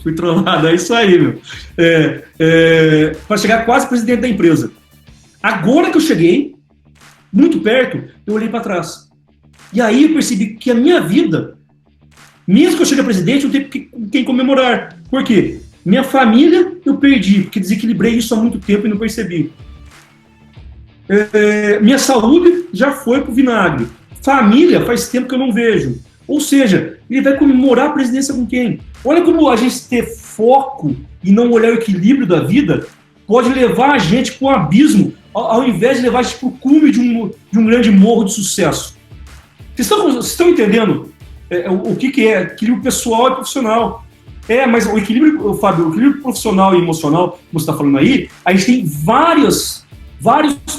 Fui trollado, é isso aí, meu. Para chegar a quase presidente da empresa. Agora que eu cheguei, muito perto, eu olhei para trás. E aí eu percebi que a minha vida, mesmo que eu chegue a presidente, eu tenho com quem comemorar. Por quê? Minha família eu perdi, porque desequilibrei isso há muito tempo e não percebi. Minha saúde já foi pro vinagre. Família faz tempo que eu não vejo. Ou seja, ele vai comemorar a presidência com quem? Olha como a gente ter foco e não olhar o equilíbrio da vida pode levar a gente para um abismo, ao invés de levar a gente para o cume de um grande morro de sucesso. Vocês estão entendendo o que é equilíbrio pessoal e profissional? Mas o equilíbrio, Fábio, o equilíbrio profissional e emocional, como você está falando aí, a gente tem vários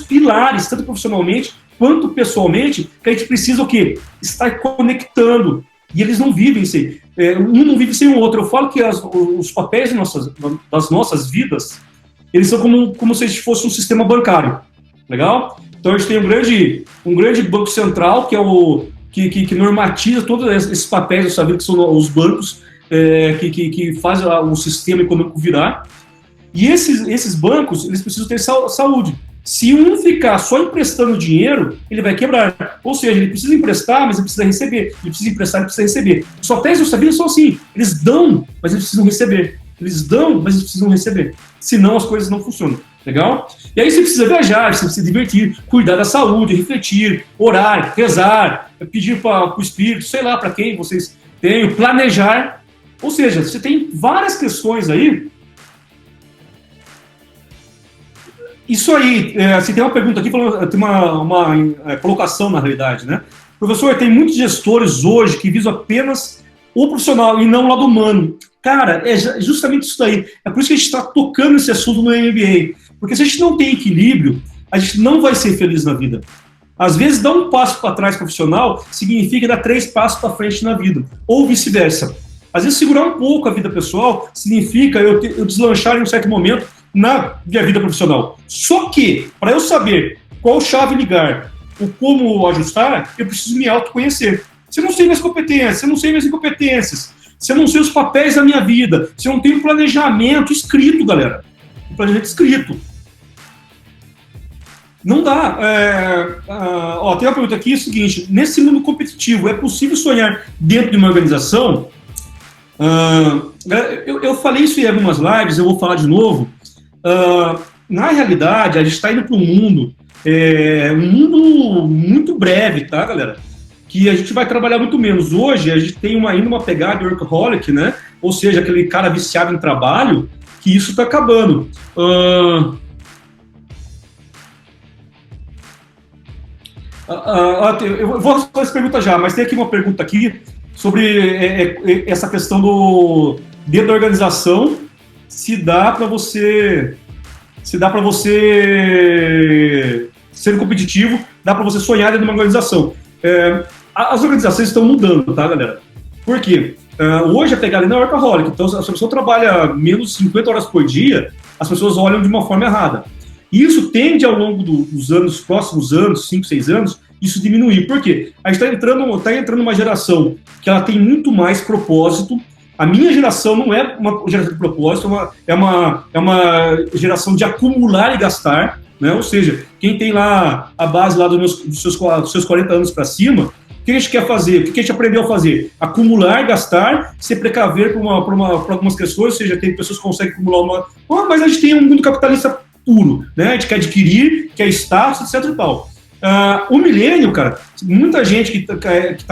pilares, tanto profissionalmente quanto pessoalmente, que a gente precisa o quê? Estar conectando. E eles não vivem sem. Um não vive sem o outro. Eu falo que os papéis das nossas vidas, eles são como se fosse um sistema bancário. Legal? Então a gente tem um grande banco central, que é o que normatiza todos esses papéis da sua vida, que são os bancos, que fazem o sistema econômico virar. E esses bancos, eles precisam ter saúde. Se um ficar só emprestando dinheiro, ele vai quebrar. Ou seja, ele precisa emprestar, mas ele precisa receber. Ele precisa emprestar, ele precisa receber. Os papéis da sua vida são assim. Eles dão, mas eles precisam receber. Eles dão, mas eles precisam receber. Senão as coisas não funcionam. Legal? E aí você precisa viajar, você precisa se divertir, cuidar da saúde, refletir, orar, rezar, pedir para o Espírito, sei lá para quem vocês têm, planejar. Ou seja, você tem várias questões aí. Isso aí, assim, tem uma pergunta aqui, tem uma colocação na realidade, né? Professor, tem muitos gestores hoje que visam apenas o profissional e não o lado humano. Cara, é justamente isso daí. É por isso que a gente está tocando esse assunto no MBA. Porque se a gente não tem equilíbrio, a gente não vai ser feliz na vida. Às vezes, dar um passo para trás profissional significa dar 3 passos para frente na vida. Ou vice-versa. Às vezes, segurar um pouco a vida pessoal significa eu deslanchar em um certo momento na minha vida profissional. Só que, para eu saber qual chave ligar ou como ajustar, eu preciso me autoconhecer. Se eu não sei minhas competências, se eu não sei minhas incompetências, se eu não sei os papéis da minha vida, se eu não tenho um planejamento escrito, galera. Um planejamento escrito. Não dá. Tem uma pergunta aqui, é o seguinte: nesse mundo competitivo, é possível sonhar dentro de uma organização? Eu falei isso em algumas lives, eu vou falar de novo. Na realidade, a gente está indo para um mundo muito breve, tá, galera? Que a gente vai trabalhar muito menos. Hoje, a gente tem ainda uma pegada de workaholic, né? Ou seja, aquele cara viciado em trabalho, que isso está acabando. Eu vou responder essa pergunta já, mas tem aqui uma pergunta aqui sobre essa questão do dentro da organização, se dá para você ser competitivo, dá para você sonhar dentro de uma organização. As organizações estão mudando, tá, galera? Por quê? Hoje a pegada não é workaholic, então se a pessoa trabalha menos de 50 horas por dia, as pessoas olham de uma forma errada. E isso tende ao longo dos anos, próximos anos, 5, 6 anos, isso diminuir. Por quê? A gente está entrando uma geração que ela tem muito mais propósito. A minha geração não é uma geração de propósito, é uma geração de acumular e gastar, né? Ou seja, quem tem lá a base lá dos seus 40 anos para cima, o que a gente quer fazer? O que a gente aprendeu a fazer? Acumular, gastar, se precaver por algumas questões, ou seja, tem pessoas que conseguem acumular mas a gente tem um mundo capitalista puro, né? A gente quer adquirir, quer status, etc e tal. O milênio, cara, muita gente que tá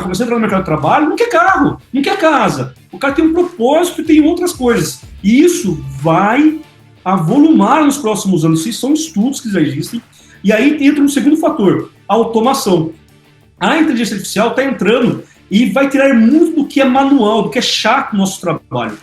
começando a entrar no mercado de trabalho não quer carro, não quer casa. O cara tem um propósito e tem outras coisas. E isso vai avolumar nos próximos anos. Isso são estudos que já existem. E aí entra um segundo fator, a automação. A inteligência artificial está entrando e vai tirar muito do que é manual, do que é chato no nosso trabalho.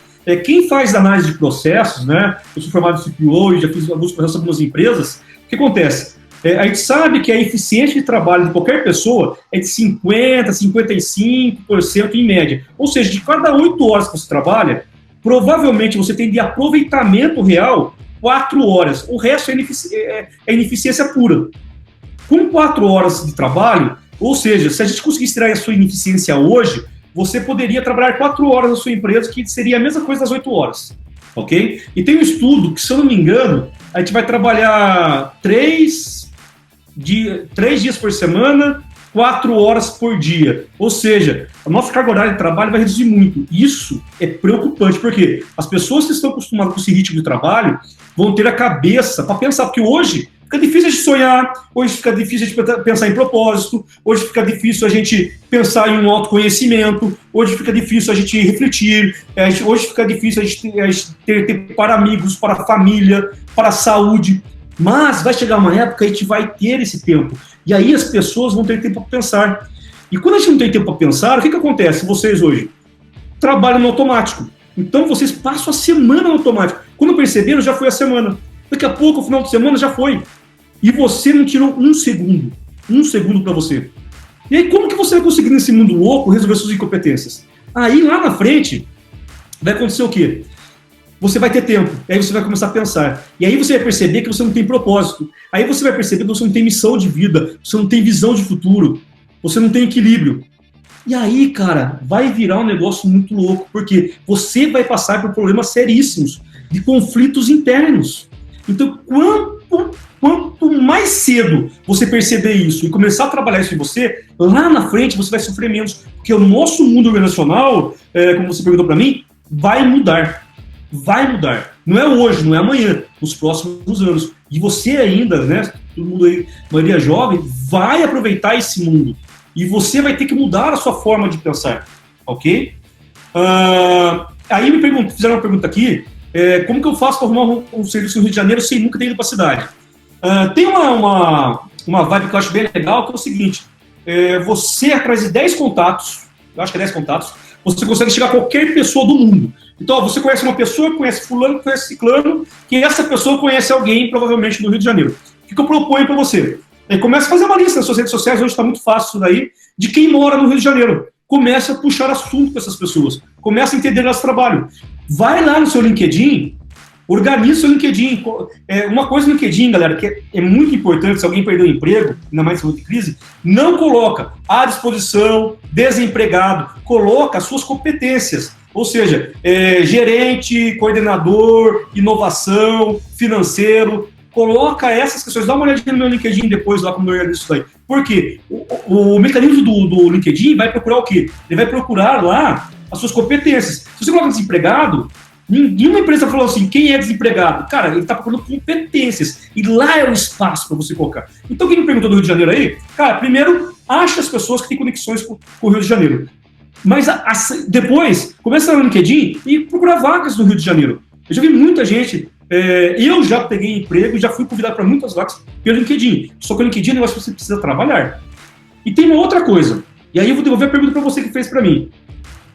Quem faz análise de processos, né? Eu sou formado em CPO e já fiz alguns processos em algumas empresas. O que acontece? A gente sabe que a eficiência de trabalho de qualquer pessoa é de 50%, 55% em média. Ou seja, de cada 8 horas que você trabalha, provavelmente você tem de aproveitamento real 4 horas. O resto é ineficiência pura. Com 4 horas de trabalho, ou seja, se a gente conseguir extrair a sua ineficiência hoje, você poderia trabalhar 4 horas na sua empresa, que seria a mesma coisa das 8 horas. Ok? E tem um estudo que, se eu não me engano, a gente vai trabalhar 3 dias por semana, 4 horas por dia. Ou seja, a nossa carga horária de trabalho vai reduzir muito. Isso é preocupante, porque as pessoas que estão acostumadas com esse ritmo de trabalho vão ter a cabeça para pensar, porque hoje fica difícil de sonhar, hoje fica difícil de pensar em propósito, hoje fica difícil a gente pensar em um autoconhecimento, hoje fica difícil a gente refletir, hoje fica difícil a gente ter tempo para amigos, para a família, para a saúde. Mas vai chegar uma época que a gente vai ter esse tempo. E aí as pessoas vão ter tempo para pensar. E quando a gente não tem tempo para pensar, o que acontece? Vocês hoje trabalham no automático. Então vocês passam a semana no automático. Quando perceberam, já foi a semana. Daqui a pouco, o final de semana, já foi. E você não tirou um segundo para você. E aí, como que você vai conseguir, nesse mundo louco, resolver suas incompetências? Aí, lá na frente, vai acontecer o quê? Você vai ter tempo, aí você vai começar a pensar. E aí você vai perceber que você não tem propósito. Aí você vai perceber que você não tem missão de vida, você não tem visão de futuro, você não tem equilíbrio. E aí, cara, vai virar um negócio muito louco, porque você vai passar por problemas seríssimos, de conflitos internos. Então, quanto mais cedo você perceber isso e começar a trabalhar isso em você, lá na frente você vai sofrer menos. Porque o nosso mundo organizacional, como você perguntou para mim, vai mudar. Vai mudar. Não é hoje, não é amanhã, nos próximos anos. E você ainda, né, todo mundo aí, maioria jovem, vai aproveitar esse mundo. E você vai ter que mudar a sua forma de pensar, ok? Aí fizeram uma pergunta aqui, como que eu faço para arrumar um serviço no Rio de Janeiro sem nunca ter ido para a cidade? Tem uma vibe que eu acho bem legal, que é o seguinte, você, atrás de 10 contatos, eu acho que é 10 contatos, você consegue chegar a qualquer pessoa do mundo. Então, você conhece uma pessoa, conhece fulano, conhece ciclano, que essa pessoa conhece alguém, provavelmente, no Rio de Janeiro. O que eu proponho para você? Começa a fazer uma lista nas suas redes sociais, hoje está muito fácil isso daí, de quem mora no Rio de Janeiro. Comece a puxar assunto com essas pessoas. Comece a entender nosso trabalho. Vai lá no seu LinkedIn, organiza o seu LinkedIn. Uma coisa no LinkedIn, galera, que é muito importante, se alguém perdeu o emprego, ainda mais em crise, não coloca à disposição, desempregado, coloca as suas competências. Ou seja, gerente, coordenador, inovação, financeiro, coloca essas questões. Dá uma olhadinha no meu LinkedIn depois, lá como eu organizo isso daí. Por quê? O mecanismo do LinkedIn vai procurar o quê? Ele vai procurar lá as suas competências. Se você coloca desempregado, nenhuma empresa falou assim, quem é desempregado? Cara, ele está procurando competências. E lá é o espaço para você colocar. Então, quem me perguntou do Rio de Janeiro aí? Cara, primeiro, acha as pessoas que têm conexões com o Rio de Janeiro. Mas depois, começa no LinkedIn e procurar vagas no Rio de Janeiro. Eu já vi muita gente, eu já peguei emprego e já fui convidado para muitas vagas pelo LinkedIn. Só que o LinkedIn é um negócio que você precisa trabalhar. E tem uma outra coisa, e aí eu vou devolver a pergunta para você que fez para mim.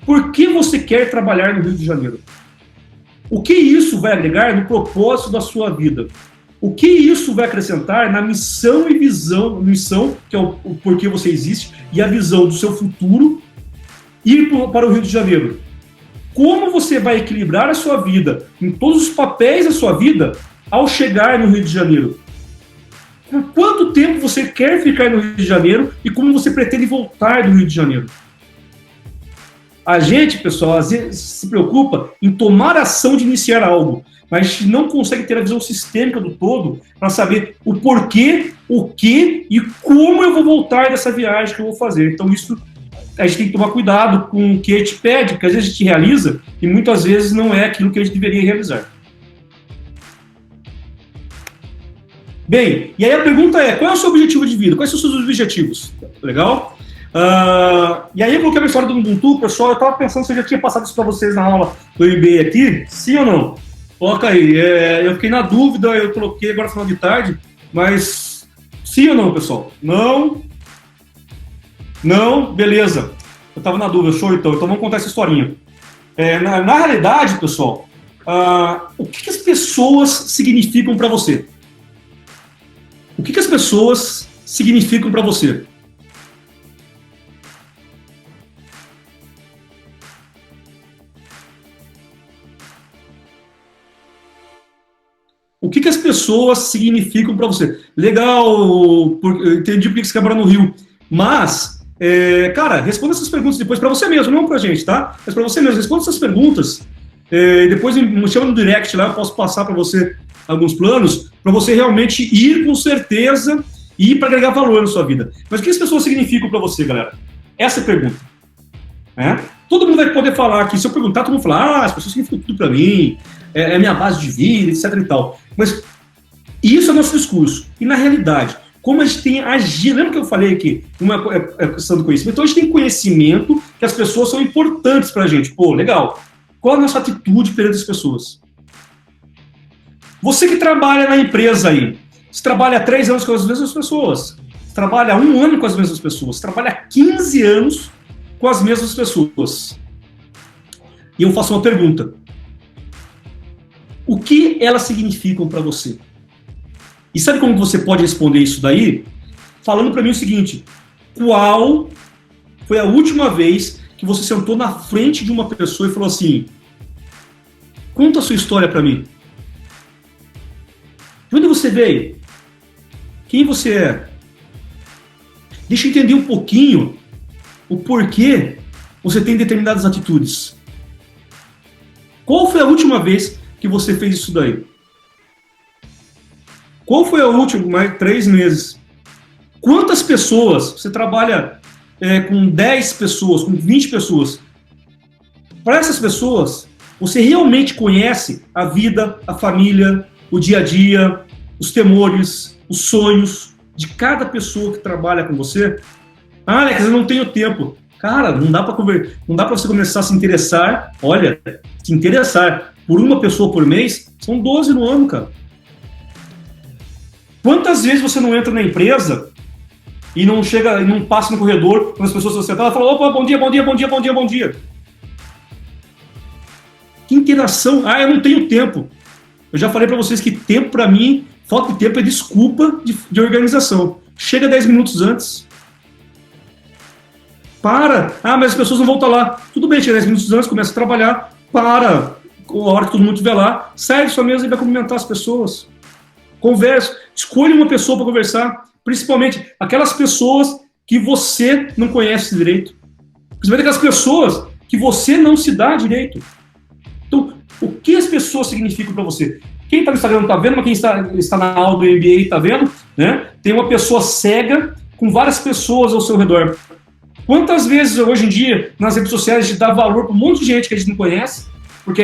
Por que você quer trabalhar no Rio de Janeiro? O que isso vai agregar no propósito da sua vida? O que isso vai acrescentar na missão e visão, que é o porquê você existe, e a visão do seu futuro, ir para o Rio de Janeiro? como você vai equilibrar a sua vida em todos os papéis da sua vida ao chegar no Rio de Janeiro. Por quanto tempo você quer ficar no Rio de Janeiro e como você pretende voltar do Rio de Janeiro? A gente, pessoal, às vezes se preocupa em tomar ação de iniciar algo, mas a gente não consegue ter a visão sistêmica do todo para saber o porquê, o que e como eu vou voltar dessa viagem que eu vou fazer. Então, isso a gente tem que tomar cuidado com o que a gente pede, porque às vezes a gente realiza e muitas vezes não é aquilo que a gente deveria realizar. Bem, e aí a pergunta é, qual é o seu objetivo de vida? Quais são os seus objetivos? Legal? E aí eu coloquei a história do Ubuntu, pessoal, eu estava pensando se eu já tinha passado isso para vocês na aula do MBA aqui, sim ou não? Coloca aí, eu fiquei na dúvida, eu coloquei agora no final de tarde, mas sim ou não, pessoal? Não? Não? Beleza. Eu estava na dúvida, show então vamos contar essa historinha. Na realidade, pessoal, o que as pessoas significam para você? O que as pessoas significam para você? O que as pessoas significam para você? Legal, eu entendi por que você quer morar no Rio, mas, cara, responda essas perguntas depois para você mesmo, não para a gente, tá? Mas para você mesmo, responda essas perguntas, depois me chama no direct lá, eu posso passar para você alguns planos, para você realmente ir com certeza e ir para agregar valor na sua vida. Mas o que as pessoas significam para você, galera? Essa é a pergunta. Todo mundo vai poder falar aqui, se eu perguntar, todo mundo fala, as pessoas significam tudo para mim, é minha base de vida, etc e tal. Mas isso é nosso discurso. E na realidade, como a gente tem agido, lembra que eu falei aqui, uma questão do conhecimento? Então a gente tem conhecimento que as pessoas são importantes pra gente. Pô, legal. Qual a nossa atitude perante as pessoas? Você que trabalha na empresa aí, você trabalha há 3 anos com as mesmas pessoas, você trabalha há 1 ano com as mesmas pessoas, você trabalha há 15 anos com as mesmas pessoas. E eu faço uma pergunta. O que elas significam para você? E sabe como você pode responder isso daí? Falando para mim o seguinte: qual foi a última vez que você sentou na frente de uma pessoa e falou assim: conta a sua história para mim. De onde você veio? Quem você é? Deixa eu entender um pouquinho o porquê você tem determinadas atitudes. Qual foi a última vez que você fez isso daí? Qual foi a última? Mais 3 meses. Quantas pessoas você trabalha com 10 pessoas, com 20 pessoas? Para essas pessoas, você realmente conhece a vida, a família, o dia a dia, os temores, os sonhos de cada pessoa que trabalha com você? Alex, eu não tenho tempo. Cara, não dá para você começar a se interessar. Olha, se interessar por uma pessoa por mês, são 12 no ano, cara. Quantas vezes você não entra na empresa e não chega, e não passa no corredor, quando as pessoas estão sentadas, fala: opa, bom dia, bom dia, bom dia, bom dia, bom dia. Que interação. Eu não tenho tempo. Eu já falei para vocês que tempo, para mim, falta de tempo é desculpa de organização. Chega 10 minutos antes. Para. Mas as pessoas não vão estar lá. Tudo bem, chega 10 minutos antes, começa a trabalhar. Para. A hora que todo mundo estiver lá, sai de sua mesa e vai cumprimentar as pessoas. Converse. Escolha uma pessoa para conversar. Principalmente aquelas pessoas que você não conhece direito. Principalmente aquelas pessoas que você não se dá direito. Então, o que as pessoas significam para você? Quem está no Instagram não está vendo, mas quem está na aula do MBA está vendo, né? Tem uma pessoa cega com várias pessoas ao seu redor. Quantas vezes hoje em dia nas redes sociais a gente dá valor para um monte de gente que a gente não conhece, porque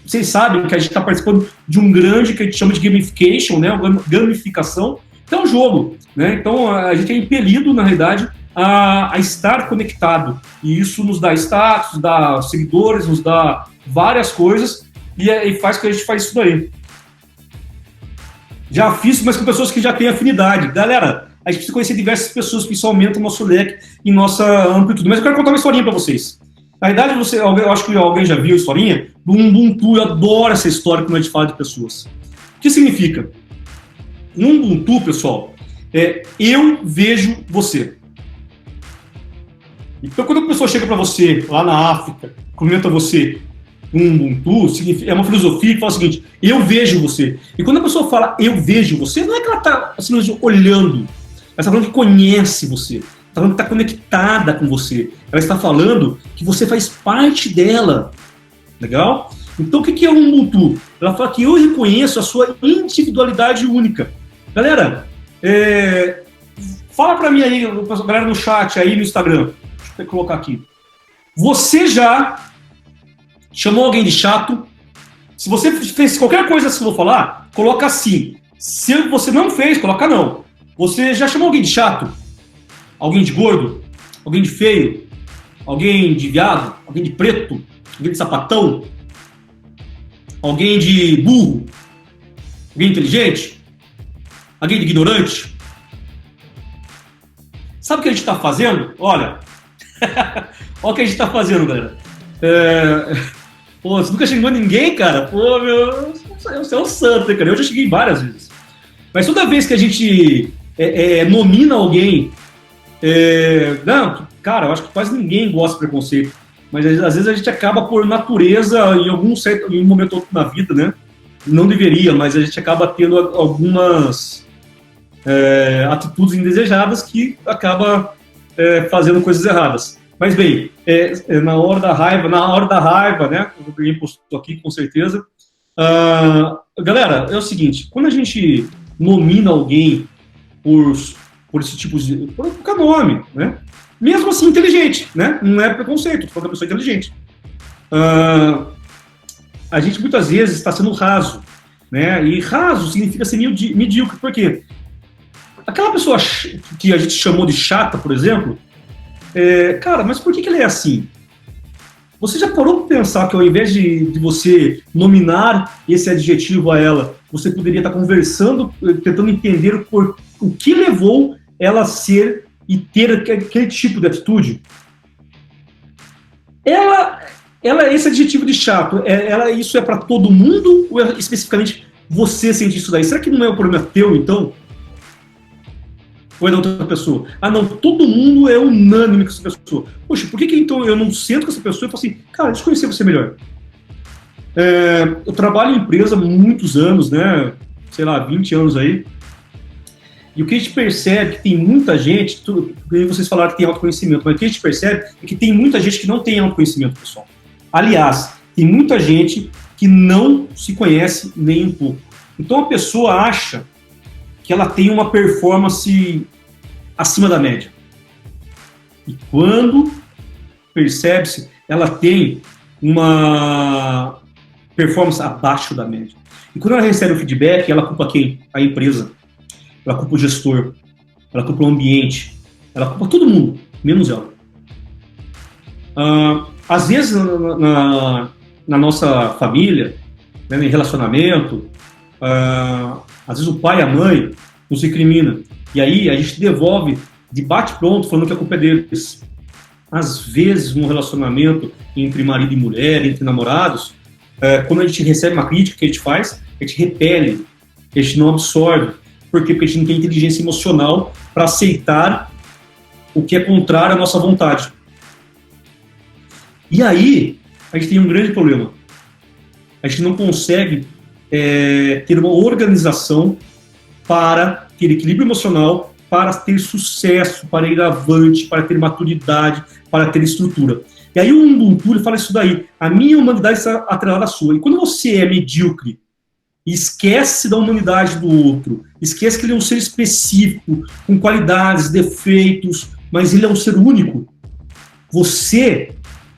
vocês sabem que a gente está participando de um grande que a gente chama de gamification, né? Gamificação, que é um jogo, né? Então a gente é impelido, na realidade, a estar conectado, e isso nos dá status, dá seguidores, nos dá várias coisas, e faz que a gente faz isso daí. Já fiz, mas com pessoas que já têm afinidade. Galera, a gente precisa conhecer diversas pessoas, que isso aumenta o nosso leque e nossa amplitude. Mas eu quero contar uma historinha para vocês. Na verdade, eu acho que alguém já viu a historinha do Ubuntu. Eu adoro essa história quando a gente fala de pessoas. O que significa? No Ubuntu, pessoal, eu vejo você. Então, quando a pessoa chega para você lá na África comenta você um Ubuntu, é uma filosofia que fala o seguinte: eu vejo você. E quando a pessoa fala eu vejo você, não é que ela está assim, olhando, ela está falando que conhece você, está falando que está conectada com você, ela está falando que você faz parte dela. Legal? Então o que é um Ubuntu? Ela fala que eu reconheço a sua individualidade única. Galera, fala pra mim aí, galera no chat aí no Instagram, deixa eu colocar aqui. Você já chamou alguém de chato? Se você fez qualquer coisa que eu vou falar, coloca sim. Se você não fez, coloca não. Você já chamou alguém de chato? Alguém de gordo? Alguém de feio? Alguém de viado? Alguém de preto? Alguém de sapatão? Alguém de burro? Alguém inteligente? Alguém de ignorante? Sabe o que a gente está fazendo? Olha, olha o que a gente está fazendo, galera. Pô, você nunca xingou ninguém, cara? Pô, meu, você é um santo, cara. Eu já xinguei várias vezes. Mas toda vez que a gente nomina alguém, não, cara, eu acho que quase ninguém gosta de preconceito. Mas às vezes a gente acaba por natureza, em um momento na vida, né? Não deveria, mas a gente acaba tendo algumas atitudes indesejadas que acaba fazendo coisas erradas. Mas bem, na hora da raiva, né? Alguém postou aqui, com certeza. Galera, é o seguinte: quando a gente nomina alguém por esse tipo de... por qualquer nome, né? Mesmo assim, inteligente, né? Não é preconceito, tô falando da pessoa inteligente. A gente muitas vezes está sendo raso, né? E raso significa ser medíocre. Por quê? Aquela pessoa que a gente chamou de chata, por exemplo, cara, mas por que ela é assim? Você já parou para pensar que ao invés de você nominar esse adjetivo a ela, você poderia estar conversando, tentando entender o que levou ela a ser e ter aquele tipo de atitude? Esse adjetivo de chato, isso é para todo mundo ou especificamente você sente isso daí? Será que não é um problema teu, então? Ou é da outra pessoa? Ah, não, todo mundo é unânime com essa pessoa. Poxa, por que então eu não sento com essa pessoa e falo assim, cara, deixa eu conhecer você melhor? Eu trabalho em empresa há muitos anos, né? Sei lá, 20 anos aí. E o que a gente percebe é que tem muita gente, vocês falaram que tem autoconhecimento, mas o que a gente percebe é que tem muita gente que não tem autoconhecimento, pessoal. Aliás, tem muita gente que não se conhece nem um pouco. Então a pessoa acha que ela tem uma performance acima da média. E quando percebe-se, ela tem uma performance abaixo da média. E quando ela recebe o feedback, ela culpa quem? A empresa. Ela culpa o gestor, ela culpa o ambiente, ela culpa todo mundo, menos ela. Às vezes, na nossa família, né, em relacionamento, às vezes o pai e a mãe nos recrimina. E aí a gente devolve de bate-pronto, falando que a culpa é deles. Às vezes, num relacionamento entre marido e mulher, entre namorados, quando a gente recebe uma crítica, o que a gente faz? A gente repele, a gente não absorve. Por quê? Porque a gente não tem inteligência emocional para aceitar o que é contrário à nossa vontade. E aí, a gente tem um grande problema. A gente não consegue ter uma organização para ter equilíbrio emocional, para ter sucesso, para ir avante, para ter maturidade, para ter estrutura. E aí o Ubuntu fala isso daí. A minha humanidade está atrelada à sua. E quando você é medíocre, esquece da humanidade do outro, esquece que ele é um ser específico, com qualidades, defeitos, mas ele é um ser único, você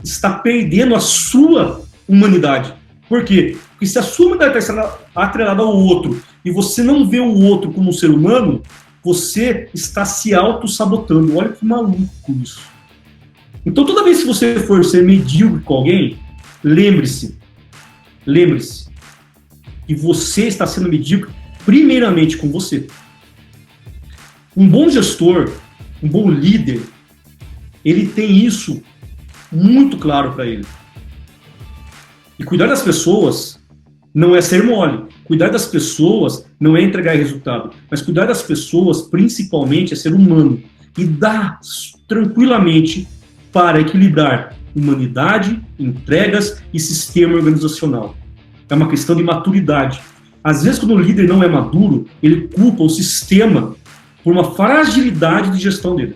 está perdendo a sua humanidade. Por quê? Porque se a sua humanidade está atrelada ao outro e você não vê o outro como um ser humano, você está se auto-sabotando. Olha que maluco isso. Então toda vez que você for ser medíocre com alguém, lembre-se que você está sendo medíocre primeiramente com você. Um bom gestor, um bom líder, ele tem isso muito claro para ele. E cuidar das pessoas não é ser mole. Cuidar das pessoas não é entregar resultado. Mas cuidar das pessoas, principalmente, é ser humano. E dar tranquilamente para equilibrar humanidade, entregas e sistema organizacional. É uma questão de maturidade. Às vezes, quando o líder não é maduro, ele culpa o sistema por uma fragilidade de gestão dele.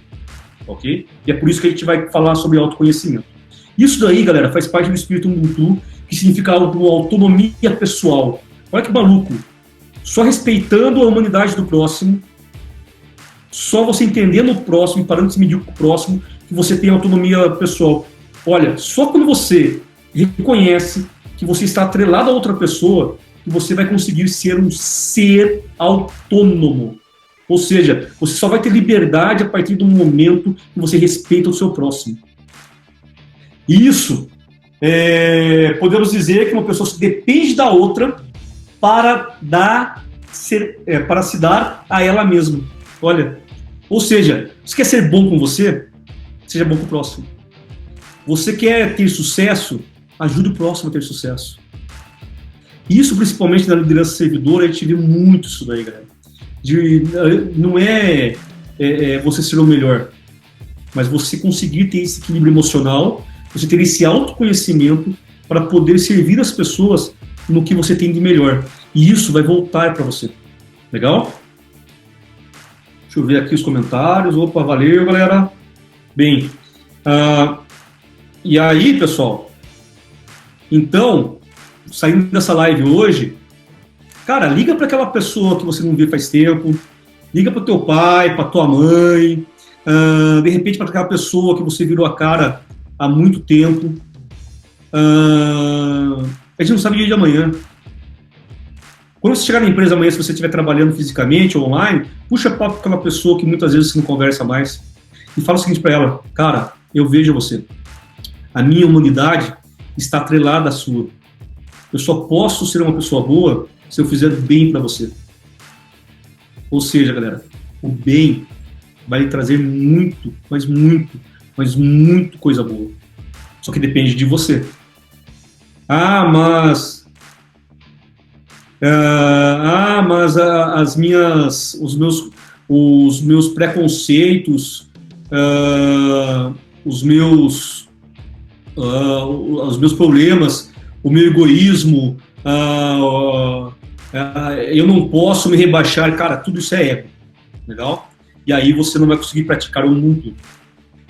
Ok? E é por isso que a gente vai falar sobre autoconhecimento. Isso daí, galera, faz parte do espírito Ubuntu, que significa autonomia pessoal. Olha que maluco. Só respeitando a humanidade do próximo, só você entendendo o próximo e parando de se medir com o próximo, que você tem autonomia pessoal. Olha, só quando você reconhece que você está atrelado a outra pessoa, que você vai conseguir ser um ser autônomo. Ou seja, você só vai ter liberdade a partir do momento que você respeita o seu próximo. Isso, podemos dizer que uma pessoa depende da outra para se dar a ela mesma. Olha, ou seja, você quer ser bom com você? Seja bom com o próximo. Você quer ter sucesso? Ajude o próximo a ter sucesso. Isso, principalmente na liderança servidora, a gente vê muito isso daí, galera. Não é você ser o melhor, mas você conseguir ter esse equilíbrio emocional, você ter esse autoconhecimento para poder servir as pessoas no que você tem de melhor. E isso vai voltar para você. Legal? Deixa eu ver aqui os comentários. Opa, valeu, galera. Bem, e aí, pessoal, então, saindo dessa live hoje, cara, liga para aquela pessoa que você não vê faz tempo, liga para o teu pai, para tua mãe, de repente para aquela pessoa que você virou a cara há muito tempo. A gente não sabe o dia de amanhã. Quando você chegar na empresa amanhã, se você estiver trabalhando fisicamente ou online, puxa papo com aquela pessoa que muitas vezes você não conversa mais e fala o seguinte para ela: cara, eu vejo você. A minha humanidade está atrelada à sua. Eu só posso ser uma pessoa boa se eu fizer bem para você. Ou seja, galera, o bem vai lhe trazer muito, mas muito coisa boa. Só que depende de você. Mas os meus preconceitos, os meus problemas, o meu egoísmo, eu não posso me rebaixar, cara, tudo isso é ego, legal? E aí você não vai conseguir praticar o mundo.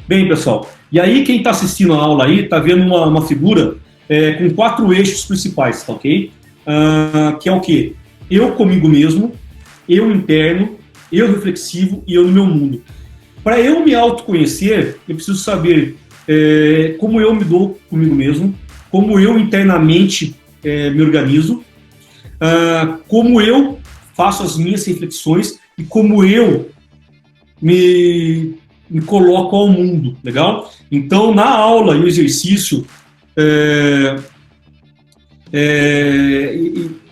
Bem, pessoal, e aí quem está assistindo a aula aí está vendo uma figura com 4 eixos principais, tá ok? Que é o quê? Eu comigo mesmo, eu interno, eu reflexivo e eu no meu mundo. Para eu me autoconhecer, eu preciso saber como eu me dou comigo mesmo, como eu internamente me organizo, como eu faço as minhas reflexões e como eu me coloco ao mundo, legal? Então, na aula e o exercício,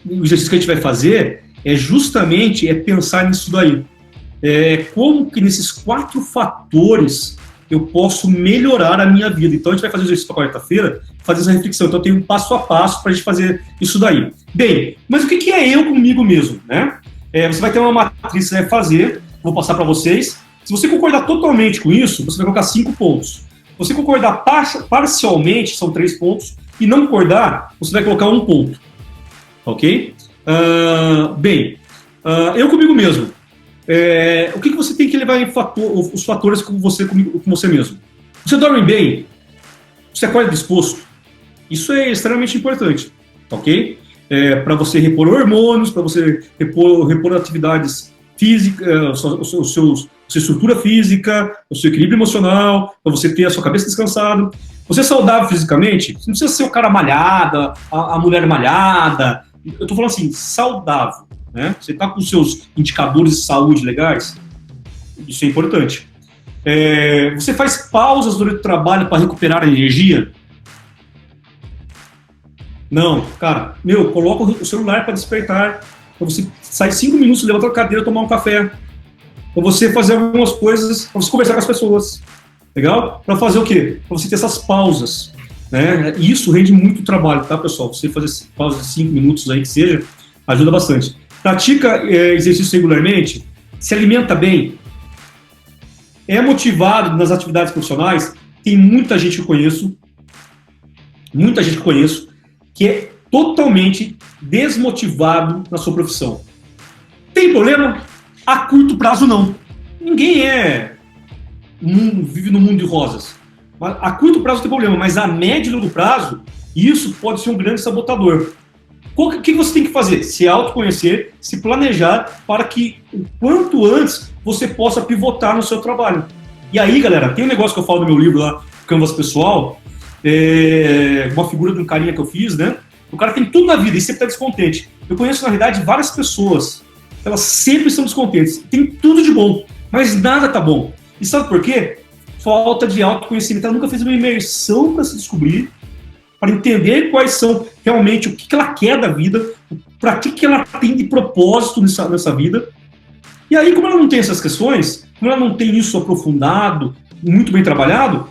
o exercício que a gente vai fazer é justamente pensar nisso daí. Como que nesses 4 fatores eu posso melhorar a minha vida. Então, a gente vai fazer o exercício para quarta-feira, fazer essa reflexão. Então, tem um passo a passo para a gente fazer isso daí. Bem, mas o que é eu comigo mesmo, né? Você vai ter uma matriz que você vai fazer, vou passar para vocês. Se você concordar totalmente com isso, você vai colocar 5 pontos. Se você concordar parcialmente, são 3 pontos. E não concordar, você vai colocar 1 ponto. Ok? Eu comigo mesmo. O que você tem que levar em os fatores com você mesmo? Você dorme bem? Você acorda disposto? Isso é extremamente importante, ok? Para você repor hormônios, para você repor atividades físicas, a sua estrutura física, o seu equilíbrio emocional, para você ter a sua cabeça descansada. Você é saudável fisicamente? Você não precisa ser o cara malhada, a mulher malhada. Eu estou falando assim, saudável. Né? Você está com os seus indicadores de saúde legais? Isso é importante. Você faz pausas durante o trabalho para recuperar a energia? Não, cara, coloca o celular para despertar, para você sair 5 minutos, levantar a cadeira, tomar um café, para você fazer algumas coisas, para você conversar com as pessoas, legal? Para fazer o quê? Para você ter essas pausas, né? E isso rende muito trabalho, tá, pessoal? Você fazer pausas de 5 minutos aí que seja, ajuda bastante. Pratica exercício regularmente, se alimenta bem, é motivado nas atividades profissionais. Tem muita gente que eu conheço muita gente que eu conheço, que é totalmente desmotivado na sua profissão. Tem problema? A curto prazo, não. Ninguém vive no mundo de rosas. A curto prazo tem problema, mas a médio e longo prazo, isso pode ser um grande sabotador. O que você tem que fazer? Se autoconhecer, se planejar para que o quanto antes você possa pivotar no seu trabalho. E aí, galera, tem um negócio que eu falo no meu livro lá, Canvas Pessoal, uma figura de um carinha que eu fiz, né? O cara tem tudo na vida e sempre está descontente. Eu conheço, na realidade, várias pessoas, elas sempre estão descontentes. Tem tudo de bom, mas nada tá bom. E sabe por quê? Falta de autoconhecimento. Ela nunca fez uma imersão para se descobrir, para entender quais são realmente o que ela quer da vida, para que ela tem de propósito nessa vida. E aí, como ela não tem essas questões, como ela não tem isso aprofundado, muito bem trabalhado,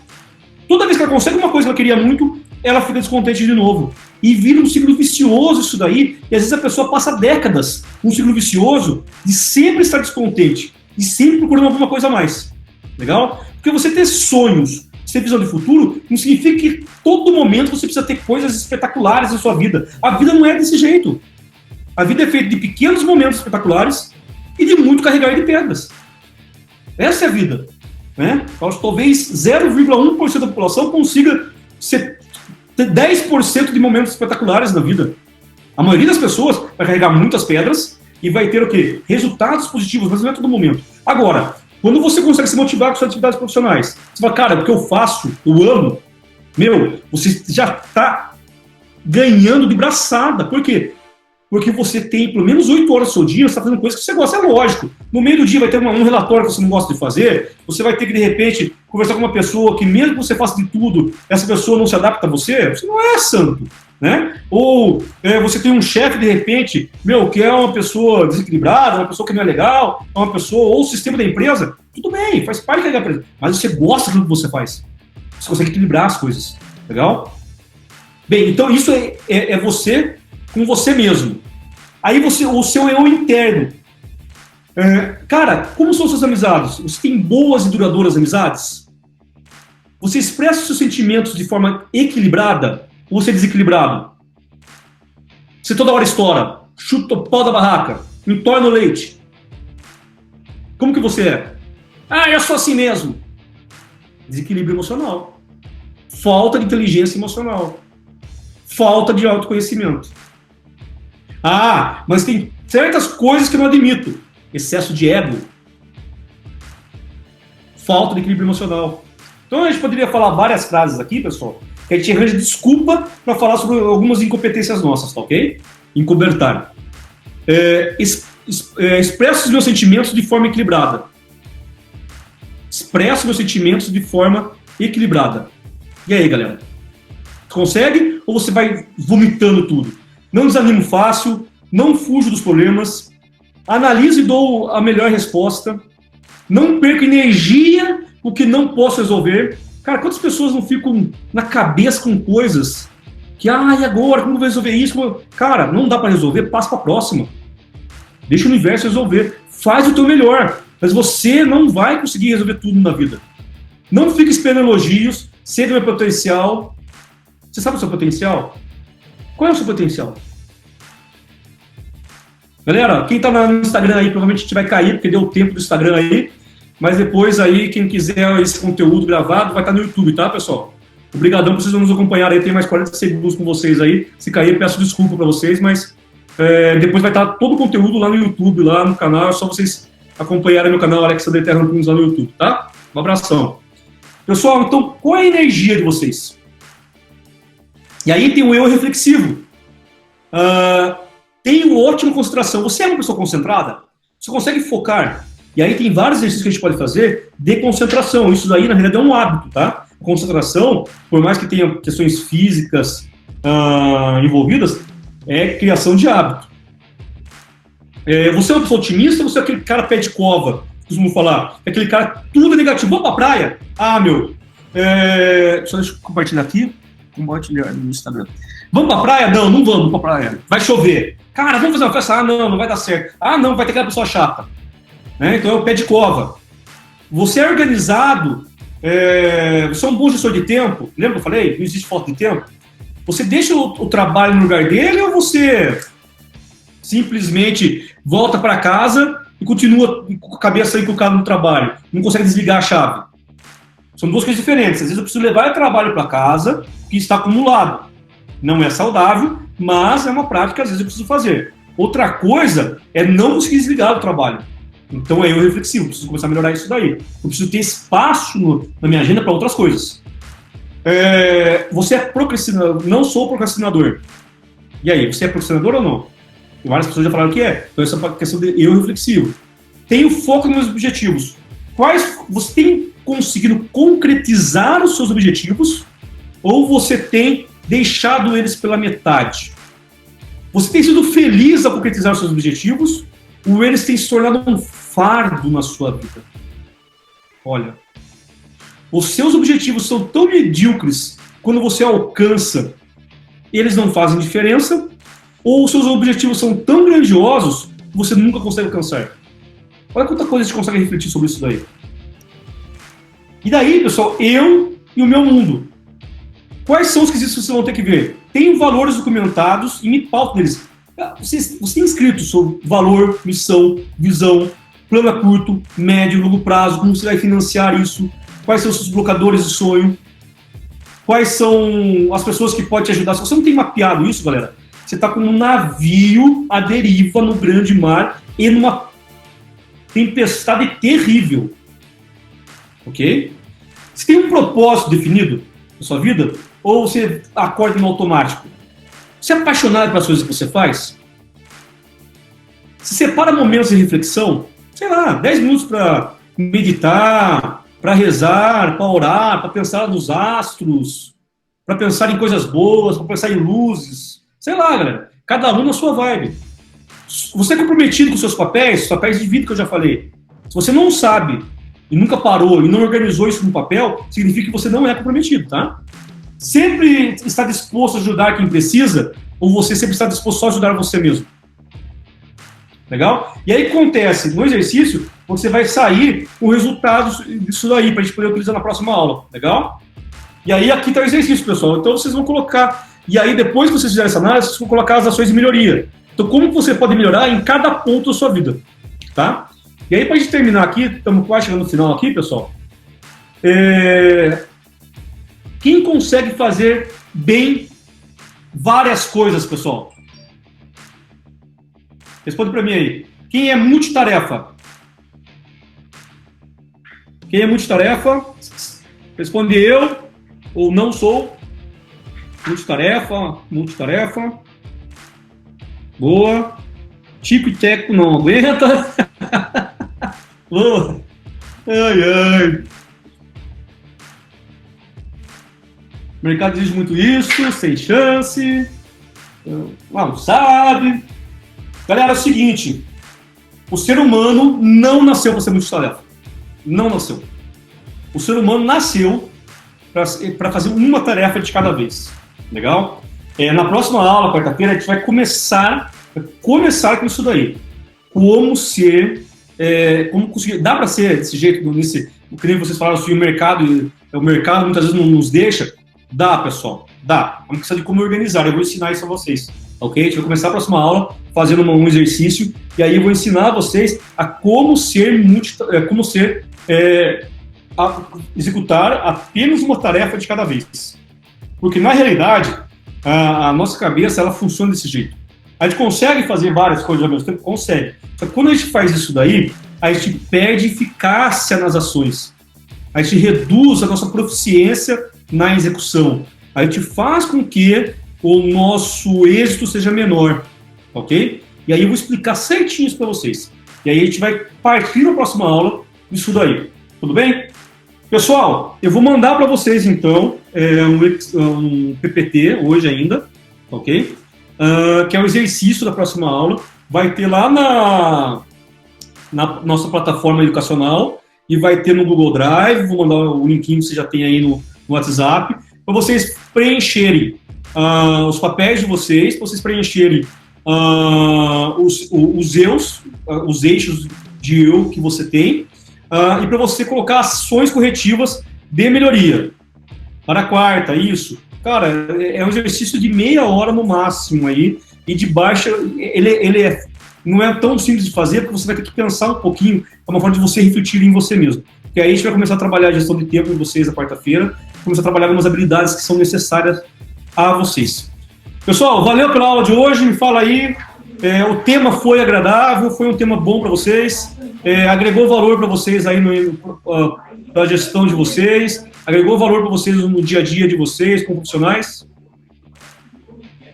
toda vez que ela consegue uma coisa que ela queria muito, ela fica descontente de novo. E vira um ciclo vicioso isso daí, e às vezes a pessoa passa décadas num ciclo vicioso de sempre estar descontente, e sempre procurando alguma coisa a mais. Legal? Porque você ter sonhos, ter visão de futuro, não significa que todo momento você precisa ter coisas espetaculares na sua vida. A vida não é desse jeito. A vida é feita de pequenos momentos espetaculares e de muito carregar de pedras. Essa é a vida. Né? Talvez 0,1% da população consiga ter 10% de momentos espetaculares na vida. A maioria das pessoas vai carregar muitas pedras e vai ter o quê? Resultados positivos, mas não é todo momento. Agora, quando você consegue se motivar com suas atividades profissionais, você fala, cara, o que eu faço, eu amo, você já está ganhando de braçada. Por quê? Porque você tem pelo menos 8 horas do seu dia, você está fazendo coisas que você gosta. É lógico. No meio do dia vai ter um relatório que você não gosta de fazer, você vai ter que, de repente, conversar com uma pessoa que, mesmo que você faça de tudo, essa pessoa não se adapta a você não é santo. Né? Ou você tem um chefe, de repente, que é uma pessoa desequilibrada, uma pessoa que não é legal, uma pessoa, ou o sistema da empresa, tudo bem, faz parte da empresa, mas você gosta do que você faz. Você consegue equilibrar as coisas. Legal? Bem, então isso é você com você mesmo. Aí o seu eu interno. Cara, como são suas amizades? Você tem boas e duradouras amizades? Você expressa os seus sentimentos de forma equilibrada? Ou você é desequilibrado? Você toda hora estoura, chuta o pau da barraca, entorna o leite. Como que você é? Eu sou assim mesmo. Desequilíbrio emocional. Falta de inteligência emocional. Falta de autoconhecimento. Mas tem certas coisas que eu não admito. Excesso de ego. Falta de equilíbrio emocional. Então a gente poderia falar várias frases aqui, pessoal, que a gente arranja desculpa para falar sobre algumas incompetências nossas, tá ok? Encobertar. Expresso os meus sentimentos de forma equilibrada. Expresso meus sentimentos de forma equilibrada. E aí, galera? Consegue? Ou você vai vomitando tudo? Não desanimo fácil, não fujo dos problemas, analiso e dou a melhor resposta, não perco energia o que não posso resolver. Cara, quantas pessoas não ficam na cabeça com coisas que, e agora, como eu vou resolver isso? Cara, não dá para resolver, passa para a próxima. Deixa o universo resolver. Faz o teu melhor, mas você não vai conseguir resolver tudo na vida. Não fique esperando elogios, sei do meu potencial. Você sabe o seu potencial? Qual é o seu potencial? Galera, quem tá no Instagram aí, provavelmente a gente vai cair, porque deu o tempo do Instagram aí. Mas depois aí, quem quiser esse conteúdo gravado, vai estar no YouTube, tá, pessoal? Obrigadão por vocês nos acompanhar aí, tem mais 40 segundos com vocês aí. Se cair, peço desculpa para vocês, mas depois vai estar todo o conteúdo lá no YouTube, lá no canal. É só vocês acompanharem meu canal Alexandre Terra Nunes lá no YouTube, tá? Um abração. Pessoal, então, qual é a energia de vocês? E aí tem o eu reflexivo. Tem o ótimo concentração. Você é uma pessoa concentrada? Você consegue focar? E aí tem vários exercícios que a gente pode fazer de concentração. Isso daí, na realidade, é um hábito, tá? Concentração, por mais que tenha questões físicas envolvidas, é criação de hábito. Você é uma pessoa otimista ou você é aquele cara pé de cova? Costumo falar. É aquele cara tudo negativo. Vamos pra praia? Deixa eu compartilhar aqui. Compartilhar no Instagram. Vamos pra praia? Não, não vamos pra praia. Vai chover. Cara, vamos fazer uma festa? Não vai dar certo. Não, vai ter aquela pessoa chata. Então é o pé de cova. Você é organizado, você é um bom gestor de tempo. Lembra que eu falei? Não existe falta de tempo. Você deixa o trabalho no lugar dele ou você simplesmente volta para casa e continua com a cabeça encucada no trabalho? Não consegue desligar a chave? São duas coisas diferentes. Às vezes eu preciso levar o trabalho para casa, que está acumulado. Não é saudável, mas é uma prática que às vezes eu preciso fazer. Outra coisa é não conseguir desligar do trabalho. Então é eu reflexivo, preciso começar a melhorar isso daí. Eu preciso ter espaço na minha agenda para outras coisas. Você é procrastinador? Não sou procrastinador. E aí, você é procrastinador ou não? E várias pessoas já falaram que é. Então essa é uma questão de eu reflexivo. Tenho foco nos meus objetivos. Você tem conseguido concretizar os seus objetivos ou você tem deixado eles pela metade? Você tem sido feliz ao concretizar os seus objetivos ou eles têm se tornado um fardo na sua vida? Olha, os seus objetivos são tão medíocres quando você alcança, eles não fazem diferença, ou os seus objetivos são tão grandiosos que você nunca consegue alcançar? Olha quanta coisa a gente consegue refletir sobre isso daí. E daí, pessoal, eu e o meu mundo. Quais são os quesitos que vocês vão ter que ver? Tenho valores documentados e me pauto neles. Você tem escrito sobre valor, missão, visão, plano a curto, médio, longo prazo, como você vai financiar isso, quais são os seus blocadores de sonho, quais são as pessoas que podem te ajudar. Se você não tem mapeado isso, galera, você está como um navio à deriva no grande mar e numa tempestade terrível. Ok? Você tem um propósito definido na sua vida? Ou você acorda no automático? Você é apaixonado pelas coisas que você faz? Se separa momentos de reflexão, sei lá, 10 minutos para meditar, para rezar, para orar, para pensar nos astros, para pensar em coisas boas, para pensar em luzes. Sei lá, galera. Cada um na sua vibe. Você é comprometido com os seus papéis de vida que eu já falei. Se você não sabe e nunca parou e não organizou isso no papel, significa que você não é comprometido, tá? Sempre está disposto a ajudar quem precisa ou você sempre está disposto só a ajudar você mesmo? Legal? E aí acontece, no exercício, você vai sair com resultados disso daí, para a gente poder utilizar na próxima aula. Legal? E aí aqui está o exercício, pessoal. Então vocês vão colocar, e aí depois que vocês fizerem essa análise, vocês vão colocar as ações de melhoria. Então como você pode melhorar em cada ponto da sua vida. Tá? E aí para a gente terminar aqui, estamos quase chegando no final aqui, pessoal. Quem consegue fazer bem várias coisas, pessoal? Responde para mim aí. Quem é multitarefa? Quem é multitarefa? Responde eu ou não sou. Multitarefa. Boa. Tico e teco não aguenta. Boa. Ai. O mercado exige muito isso, sem chance. Não sabe. Galera, é o seguinte. O ser humano não nasceu para ser multitarefa. Não nasceu. O ser humano nasceu para fazer uma tarefa de cada vez. Legal? Na próxima aula, quarta-feira, a gente vai começar com isso daí. Como ser... como conseguir... Dá para ser desse jeito, o que nem vocês falaram, se o mercado muitas vezes não nos deixa. Dá, pessoal. Dá. Vamos precisar de como organizar. Eu vou ensinar isso a vocês. Ok? A gente vai começar a próxima aula fazendo um exercício e aí eu vou ensinar vocês a como executar apenas uma tarefa de cada vez. Porque, na realidade, a nossa cabeça ela funciona desse jeito. A gente consegue fazer várias coisas ao mesmo tempo? Consegue. Só que quando a gente faz isso daí, a gente perde eficácia nas ações. A gente reduz a nossa proficiência na execução. A gente faz com que o nosso êxito seja menor, ok? E aí eu vou explicar certinho isso para vocês. E aí a gente vai partir na próxima aula disso daí. Tudo bem? Pessoal, eu vou mandar para vocês então um PPT hoje ainda, ok? Que é o exercício da próxima aula. Vai ter lá na nossa plataforma educacional e vai ter no Google Drive. Vou mandar o linkinho que você já tem aí no WhatsApp, para vocês preencherem os papéis de vocês, para vocês preencherem os eixos de eu que você tem, e para você colocar ações corretivas de melhoria. Para a quarta, isso. cara, é um exercício de meia hora no máximo aí, e de baixa, não é tão simples de fazer, porque você vai ter que pensar um pouquinho, é uma forma de você refletir em você mesmo. Porque aí a gente vai começar a trabalhar a gestão de tempo em vocês na quarta-feira, começar a trabalhar algumas habilidades que são necessárias a vocês. Pessoal, valeu pela aula de hoje, me fala aí, o tema foi agradável, foi um tema bom para vocês, agregou valor para vocês aí para a gestão de vocês, agregou valor para vocês no dia a dia de vocês, como profissionais?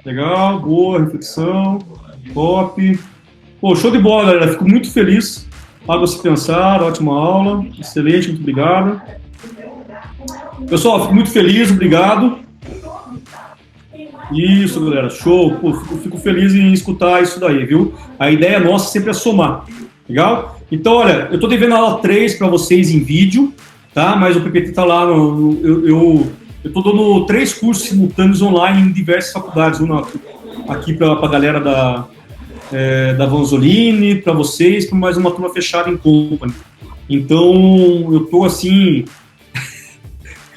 Legal, boa reflexão, top. Pô, show de bola, galera, fico muito feliz. Algo a se pensar, ótima aula, excelente, muito obrigado. Pessoal, fico muito feliz, obrigado. Isso, galera, show. Pô, fico feliz em escutar isso daí, viu? A ideia nossa sempre é somar, legal? Então, olha, eu tô devendo a aula 3 para vocês em vídeo, tá? Mas o PPT tá lá, eu tô dando 3 cursos simultâneos online em diversas faculdades, aqui para a galera da Vanzolini, para vocês, para mais uma turma fechada em Company. Então, eu tô assim...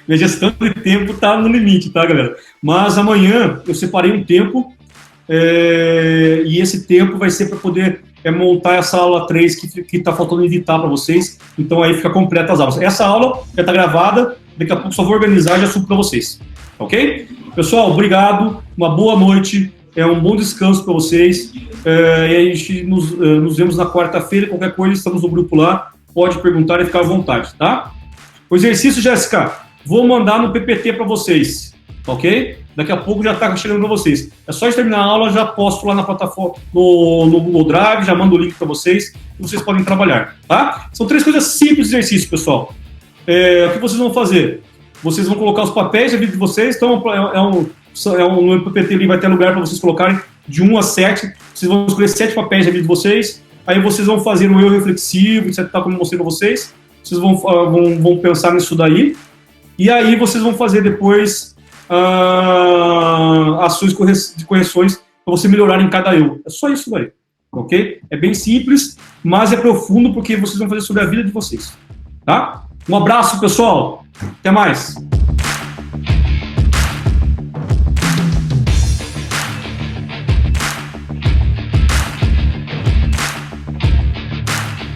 Minha gestão de tempo tá no limite, tá, galera? Mas amanhã eu separei um tempo e esse tempo vai ser para poder montar essa aula 3 que tá faltando editar para vocês. Então aí fica completa as aulas. Essa aula já tá gravada, daqui a pouco só vou organizar e já subo para vocês. Ok? Pessoal, obrigado, uma boa noite, um bom descanso para vocês. E a gente nos vemos na quarta-feira. Qualquer coisa, estamos no grupo lá, pode perguntar e ficar à vontade, tá? O exercício, Jéssica, vou mandar no PPT para vocês, ok? Daqui a pouco já está chegando para vocês. É só terminar a aula, já posto lá na plataforma, no Google Drive, já mando o link para vocês e vocês podem trabalhar, tá? São 3 coisas simples de exercício, pessoal. O que vocês vão fazer? Vocês vão colocar os papéis da vida de vocês, então no PPT ali vai ter lugar para vocês colocarem de 1 a 7, vocês vão escolher 7 papéis da vida de vocês, aí vocês vão fazer um eu reflexivo, etc, como eu mostrei para vocês, vocês vão pensar nisso daí, e aí vocês vão fazer depois ações de correções para você melhorar em cada eu. É só isso daí, ok? É bem simples, mas é profundo porque vocês vão fazer sobre a vida de vocês, tá? Um abraço, pessoal. Até mais.